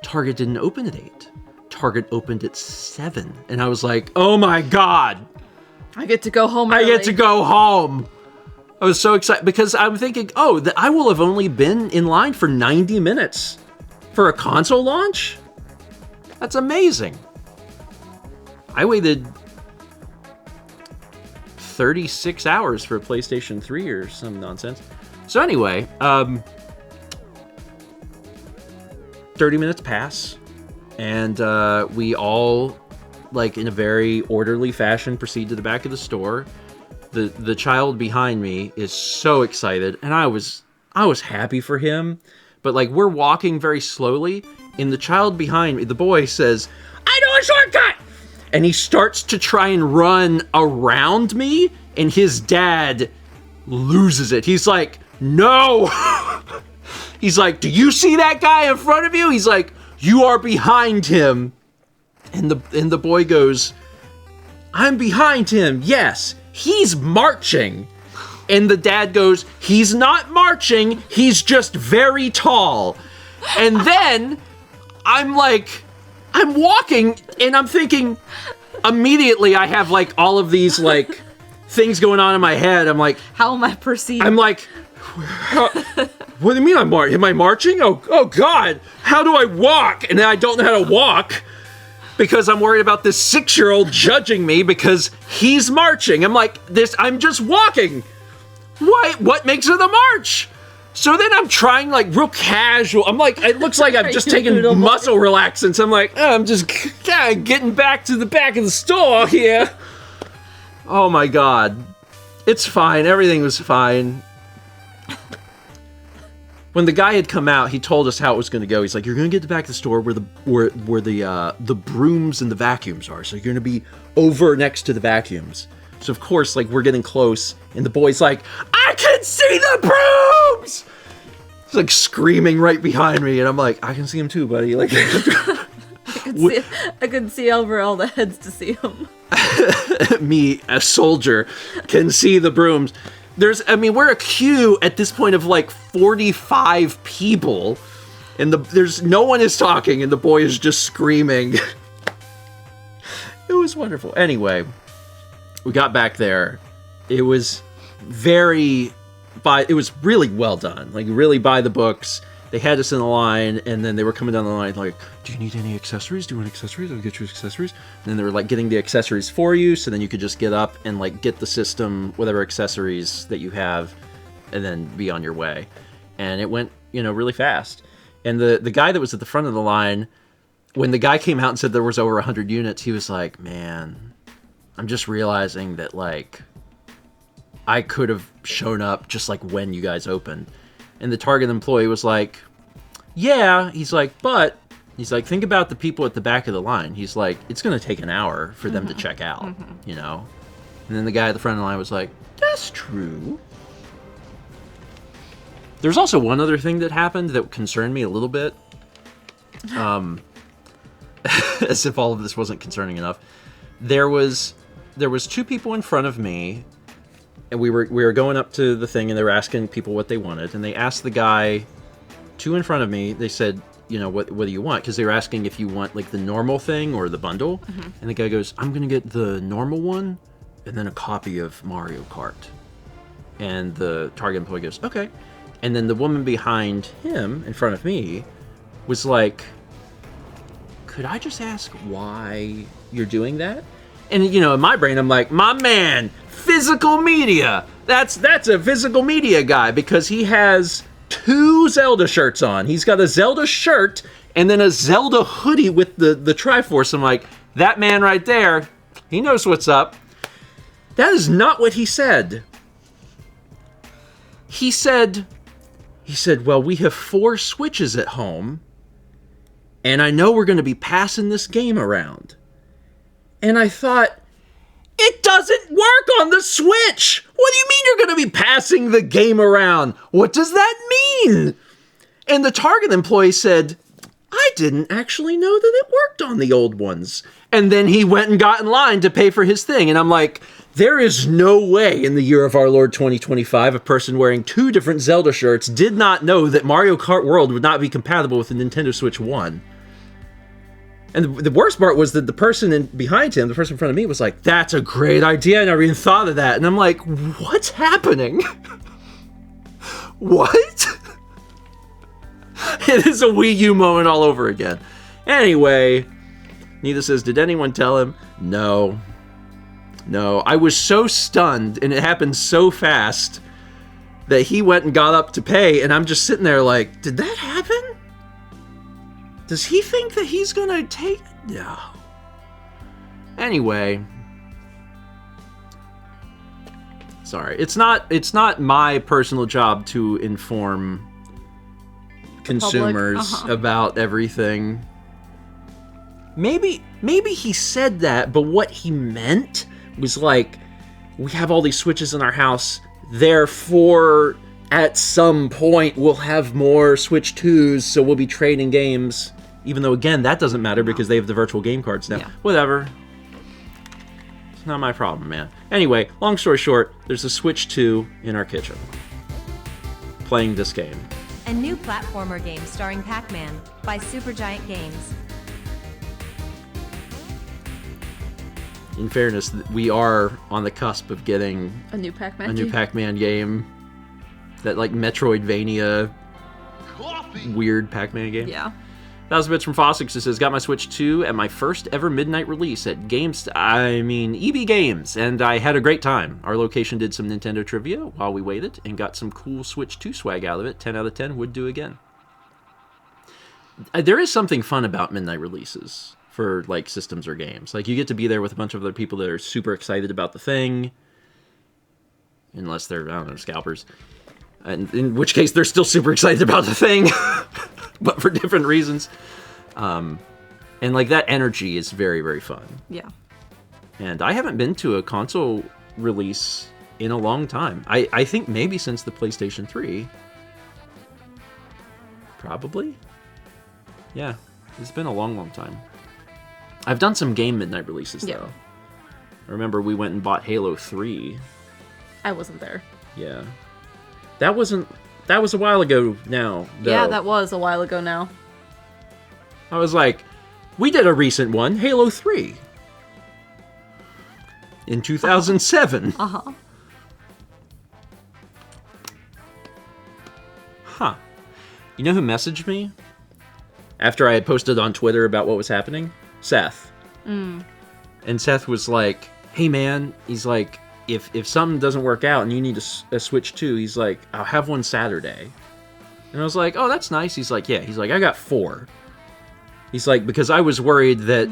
Target didn't open at 8. Target opened at 7, and I was like, oh my God, I get to go home early. I get to go home. I was so excited, because I'm thinking, I will have only been in line for 90 minutes for a console launch? That's amazing. I waited 36 hours for a PlayStation 3 or some nonsense. So anyway, 30 minutes pass, and we all, like, in a very orderly fashion, proceed to the back of the store. The child behind me is so excited, and I was happy for him, but, like, we're walking very slowly, and the child behind me, the boy, says, I know a shortcut! And he starts to try and run around me, and his dad loses it. He's like, no! He's like, do you see that guy in front of you? He's like, you are behind him. And the boy goes, I'm behind him, yes. He's marching. And the dad goes, he's not marching, he's just very tall. And then I'm walking, and I'm thinking, immediately I have, like, all of these, like, things going on in my head. I'm like, how am I perceived? I'm like, what do you mean am I marching? Oh God, how do I walk? And then I don't know how to walk, because I'm worried about this 6-year-old judging me because he's marching. I'm like, I'm just walking. What makes it the march? So then I'm trying like real casual. I'm like, it looks like I'm just taking muscle relaxants. I'm like, oh, I'm just kind of getting back to the back of the store here. Oh my God. It's fine. Everything was fine. When the guy had come out, he told us how it was going to go. He's like, you're going to get to the back of the store where the brooms and the vacuums are. So you're going to be over next to the vacuums. So of course, like, we're getting close, and the boy's like, I can see the brooms! He's like screaming right behind me, and I'm like, I can see him too, buddy. Like, I could see over all the heads to see him. Me, a soldier, can see the brooms. We're a queue at this point of like 45 people, and there's no one is talking, and the boy is just screaming. It was wonderful. Anyway, we got back there. It was really well done. Like, really by the books. They had us in the line, and then they were coming down the line like, do you need any accessories? Do you want accessories? I'll get you accessories. And then they were like getting the accessories for you, so then you could just get up and like get the system, whatever accessories that you have, and then be on your way. And it went, really fast. And the guy that was at the front of the line, when the guy came out and said there was over 100 units, he was like, man, I'm just realizing that like I could have shown up just like when you guys opened. And the Target employee was like, yeah. He's like, think about the people at the back of the line. He's like, it's going to take an hour for them to check out, And then the guy at the front of the line was like, that's true. There's also one other thing that happened that concerned me a little bit. As if all of this wasn't concerning enough. There was two people in front of me, and we were going up to the thing, and they were asking people what they wanted, and they asked the guy, two in front of me, they said, what do you want? Because they were asking if you want like the normal thing or the bundle, and the guy goes, I'm gonna get the normal one, and then a copy of Mario Kart. And the Target employee goes, okay. And then the woman behind him, in front of me, was like, could I just ask why you're doing that? And, in my brain, I'm like, my man, physical media. That's a physical media guy, because he has 2 Zelda shirts on. He's got a Zelda shirt and then a Zelda hoodie with the Triforce. I'm like, that man right there, he knows what's up. That is not what he said. He said, well, we have 4 Switches at home, and I know we're going to be passing this game around. And I thought, it doesn't work on the Switch! What do you mean you're going to be passing the game around? What does that mean? And the Target employee said, I didn't actually know that it worked on the old ones. And then he went and got in line to pay for his thing. And I'm like, there is no way in the year of our Lord 2025 a person wearing 2 different Zelda shirts did not know that Mario Kart World would not be compatible with the Nintendo Switch 1. And the worst part was that the person behind him, the person in front of me, was like, that's a great idea. I never even thought of that. And I'm like, what's happening? What? It is a Wii U moment all over again. Anyway, Neither says, did anyone tell him? No. I was so stunned, and it happened so fast, that he went and got up to pay, and I'm just sitting there like, did that happen? Does he think that he's gonna take... No. Anyway. Sorry. It's not my personal job to inform consumers about everything. Maybe he said that, but what he meant was like, we have all these Switches in our house, therefore at some point we'll have more Switch 2s, so we'll be trading games. Even though, again, that doesn't matter because they have the virtual game cards now. Yeah. Whatever. It's not my problem, man. Anyway, long story short, there's a Switch 2 in our kitchen. Playing this game. A new platformer game starring Pac-Man by Supergiant Games. In fairness, we are on the cusp of getting a new Pac-Man game. That, like, Metroidvania weird Pac-Man game. Yeah. 1,000 Bits from Fossix says, got my Switch 2 at my first ever midnight release at EB Games, and I had a great time. Our location did some Nintendo trivia while we waited, and got some cool Switch 2 swag out of it. 10 out of 10, would do again. There is something fun about midnight releases for, like, systems or games. Like, you get to be there with a bunch of other people that are super excited about the thing, unless they're, I don't know, scalpers. And in which case, they're still super excited about the thing. But for different reasons. And, like, that energy is very, very fun. Yeah. And I haven't been to a console release in a long time. I think maybe since the PlayStation 3. Probably? Yeah. It's been a long, long time. I've done some game midnight releases, though. I remember we went and bought Halo 3. I wasn't there. Yeah. That was a while ago now, though. Yeah, that was a while ago now. I was like, we did a recent one, Halo 3. In 2007. Uh-huh. Huh. You know who messaged me? After I had posted on Twitter about what was happening? Seth. And Seth was like, hey man, he's like, if something doesn't work out and you need a Switch 2, he's like, I'll have one Saturday. And I was like, oh, that's nice. He's like, yeah. He's like, I got 4. He's like, because I was worried that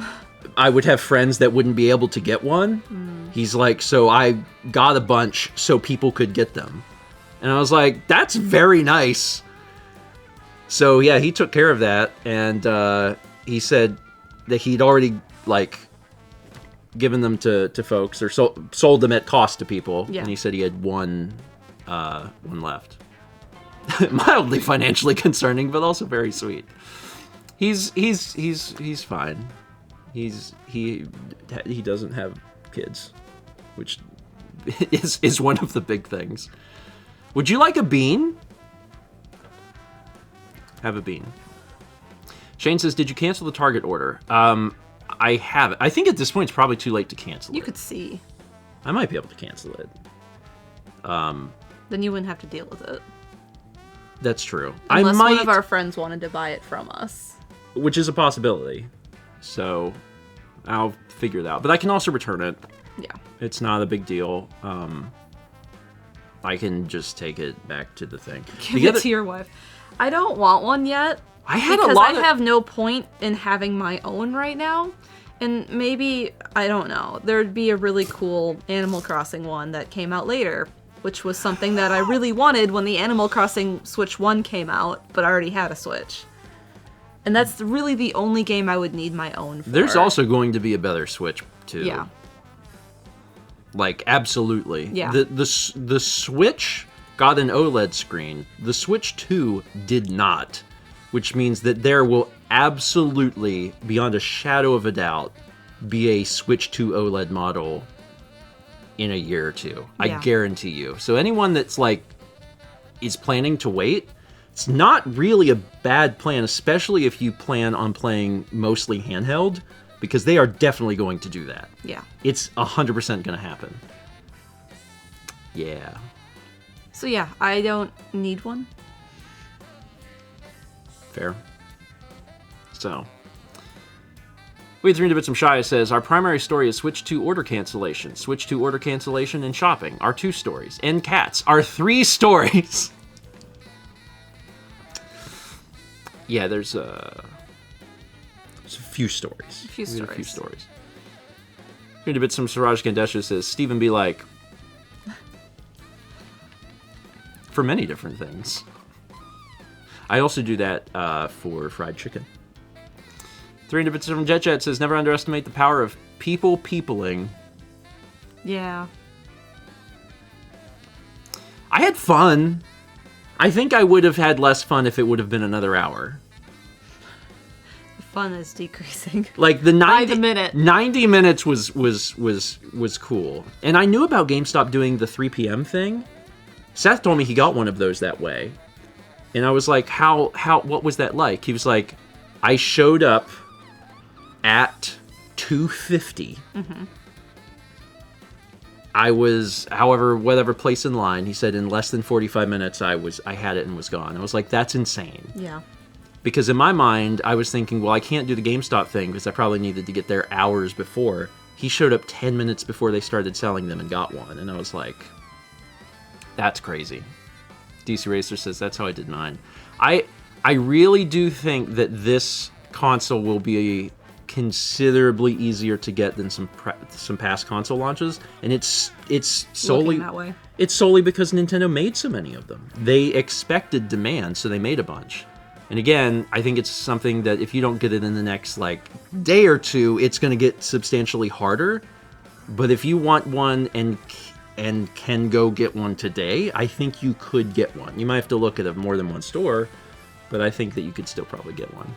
I would have friends that wouldn't be able to get one. He's like, so I got a bunch so people could get them. And I was like, that's very nice. So, yeah, he took care of that. And he said that he'd already, like, given them to folks, or sold them at cost to people. Yeah. And he said he had one left. Mildly financially concerning, but also very sweet. He's fine. He doesn't have kids, which is one of the big things. Would you like a bean? Have a bean. Shane says, did you cancel the Target order? I haven't. I think at this point it's probably too late to cancel it. You could see. I might be able to cancel it. Then you wouldn't have to deal with it. That's true. Unless I might, one of our friends wanted to buy it from us. which is a possibility. So I'll figure it out. But I can also return it. Yeah. It's not a big deal. I can just take it back to the thing. Give it to your wife. I don't want one yet. I had because a lot I have no point in having my own right now. And maybe, I don't know, there'd be a really cool Animal Crossing one that came out later, which was something that I really wanted when the Animal Crossing Switch 1 came out, but I already had a Switch. And that's really the only game I would need my own for. There's also going to be a better Switch, too. Yeah. Like, absolutely. Yeah. The Switch got an OLED screen. The Switch 2 did not. Which means that there will absolutely, beyond a shadow of a doubt, be a Switch 2 OLED model in a year or two. Yeah. I guarantee you. So anyone that's, like, is planning to wait, it's not really a bad plan, especially if you plan on playing mostly handheld, because they are definitely going to do that. Yeah. It's 100% going to happen. Yeah. So yeah, I don't need one. Fair. So, we 3 Bits from Shia says, our primary story is Switch 2 order cancellation. Switch 2 order cancellation and shopping are 2 stories. And cats are 3 stories. Yeah, there's a few stories. A few stories. 3 Bits from Suraj Gandesha says, Stephen be like, for many different things. I also do that for fried chicken. 300 Bits from Jet Jet says, never underestimate the power of peopling. Yeah. I had fun. I think I would have had less fun if it would have been another hour. The fun is decreasing. Like the 90 by the minute. 90 minutes was cool. And I knew about GameStop doing the 3 p.m. thing. Seth told me he got one of those that way. And I was like, what was that like? He was like, I showed up at 2:50. Mm-hmm. I was, however, whatever place in line, he said in less than 45 minutes I had it and was gone. I was like, that's insane. Yeah. Because in my mind, I was thinking, well, I can't do the GameStop thing because I probably needed to get there hours before. He showed up 10 minutes before they started selling them and got one. And I was like, that's crazy. DC Racer says, that's how I did mine. I really do think that this console will be considerably easier to get than some past console launches. And it's solely Looking that way. It's solely because Nintendo made so many of them. They expected demand, so they made a bunch. And again, I think it's something that if you don't get it in the next, like, day or two, it's going to get substantially harder. But if you want one and can go get one today, I think you could get one. You might have to look at more than one store, but I think that you could still probably get one.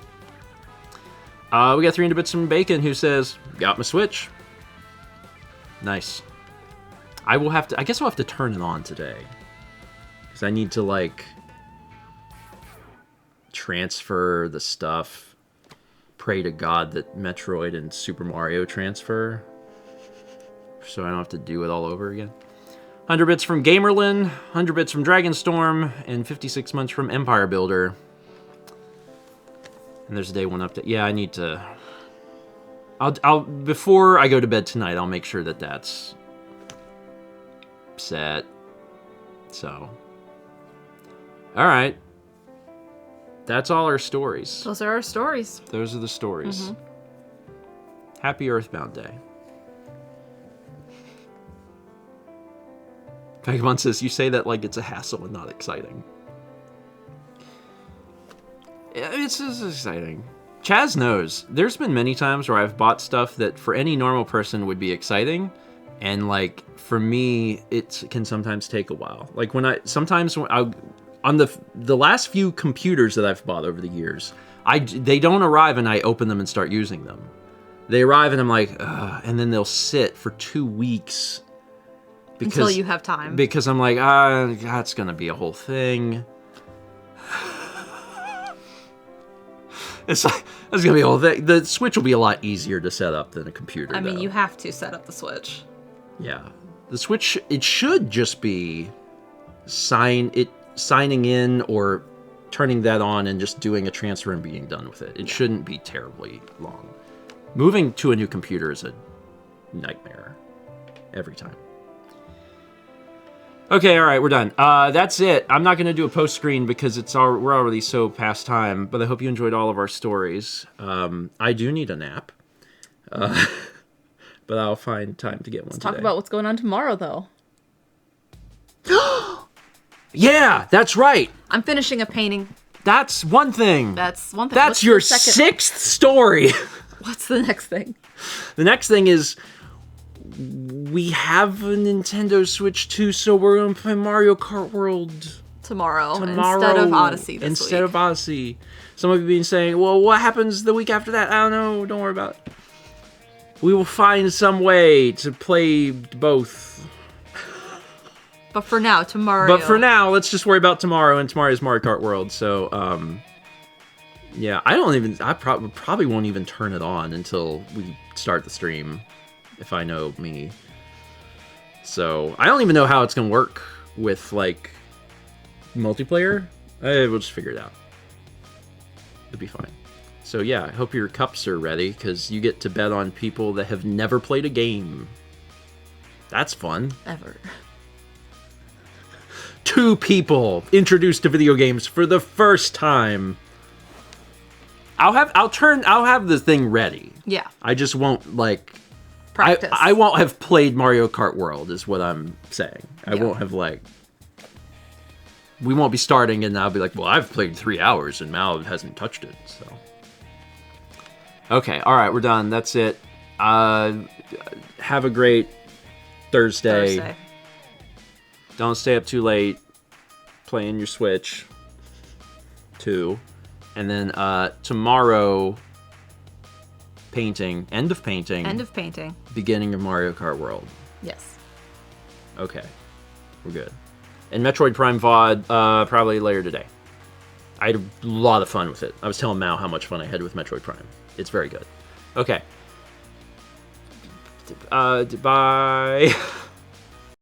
We got 300 bits from Bacon, who says, got my Switch. Nice. I guess I'll have to turn it on today. Because I need to, like, transfer the stuff. Pray to God that Metroid and Super Mario transfer. So I don't have to do it all over again. 100 bits from Gamerlin, 100 bits from Dragonstorm, and 56 months from Empire Builder. And there's a day one update. Yeah, I need to... I'll before I go to bed tonight, I'll make sure that that's set. So. Alright. That's all our stories. Those are our stories. Those are the stories. Happy Earthbound Day. Vagabond says, you say that like it's a hassle and not exciting. It's exciting. Chaz knows. There's been many times where I've bought stuff that for any normal person would be exciting. And like, for me, it can sometimes take a while. Like on the last few computers that I've bought over the years, they don't arrive and I open them and start using them. They arrive and I'm like, ugh, and then they'll sit for 2 weeks. Until you have time. Because I'm like, that's going to be a whole thing. It's like, that's going to be a whole thing. The Switch will be a lot easier to set up than a computer, I mean, though. you have to set up the Switch. Yeah. The Switch, it should just be signing in or turning that on and just doing a transfer and being done with it. It shouldn't be terribly long. Moving to a new computer is a nightmare. Every time. Okay, all right, we're done. That's it. I'm not going to do a post screen because we're already so past time, but I hope you enjoyed all of our stories. I do need a nap, but I'll find time to get one today. Talk about what's going on tomorrow, though. Yeah, that's right. I'm finishing a painting. That's one thing. That's one thing. That's What's your the second? sixth story. What's the next thing? The next thing is we have a Nintendo Switch 2, so we're going to play Mario Kart World Tomorrow instead of Odyssey this week. Instead of Odyssey. Some of you have been saying, well, what happens the week after that? I don't know. Don't worry about it. We will find some way to play both. But for now, tomorrow. But for now, let's just worry about tomorrow, and tomorrow is Mario Kart World. So, yeah, I probably won't even turn it on until we start the stream, if I know me. So, I don't even know how it's going to work with, like, multiplayer. We'll just figure it out. It'll be fine. So, yeah, I hope your cups are ready, because you get to bet on people that have never played a game. That's fun. Ever. 2 people introduced to video games for the first time. I'll have the thing ready. Yeah. I just won't, like, Practice. I won't have played Mario Kart World is what I'm saying. I won't have, like, we won't be starting and I'll be like, well, I've played 3 hours and Mal hasn't touched it, so. Okay, all right, we're done. That's it. Have a great Thursday. Don't stay up too late playing your Switch 2. And then tomorrow, painting. End of painting. End of painting. Beginning of Mario Kart World. Yes. Okay. We're good. And Metroid Prime VOD probably later today. I had a lot of fun with it. I was telling Mao how much fun I had with Metroid Prime. It's very good. Okay. Bye.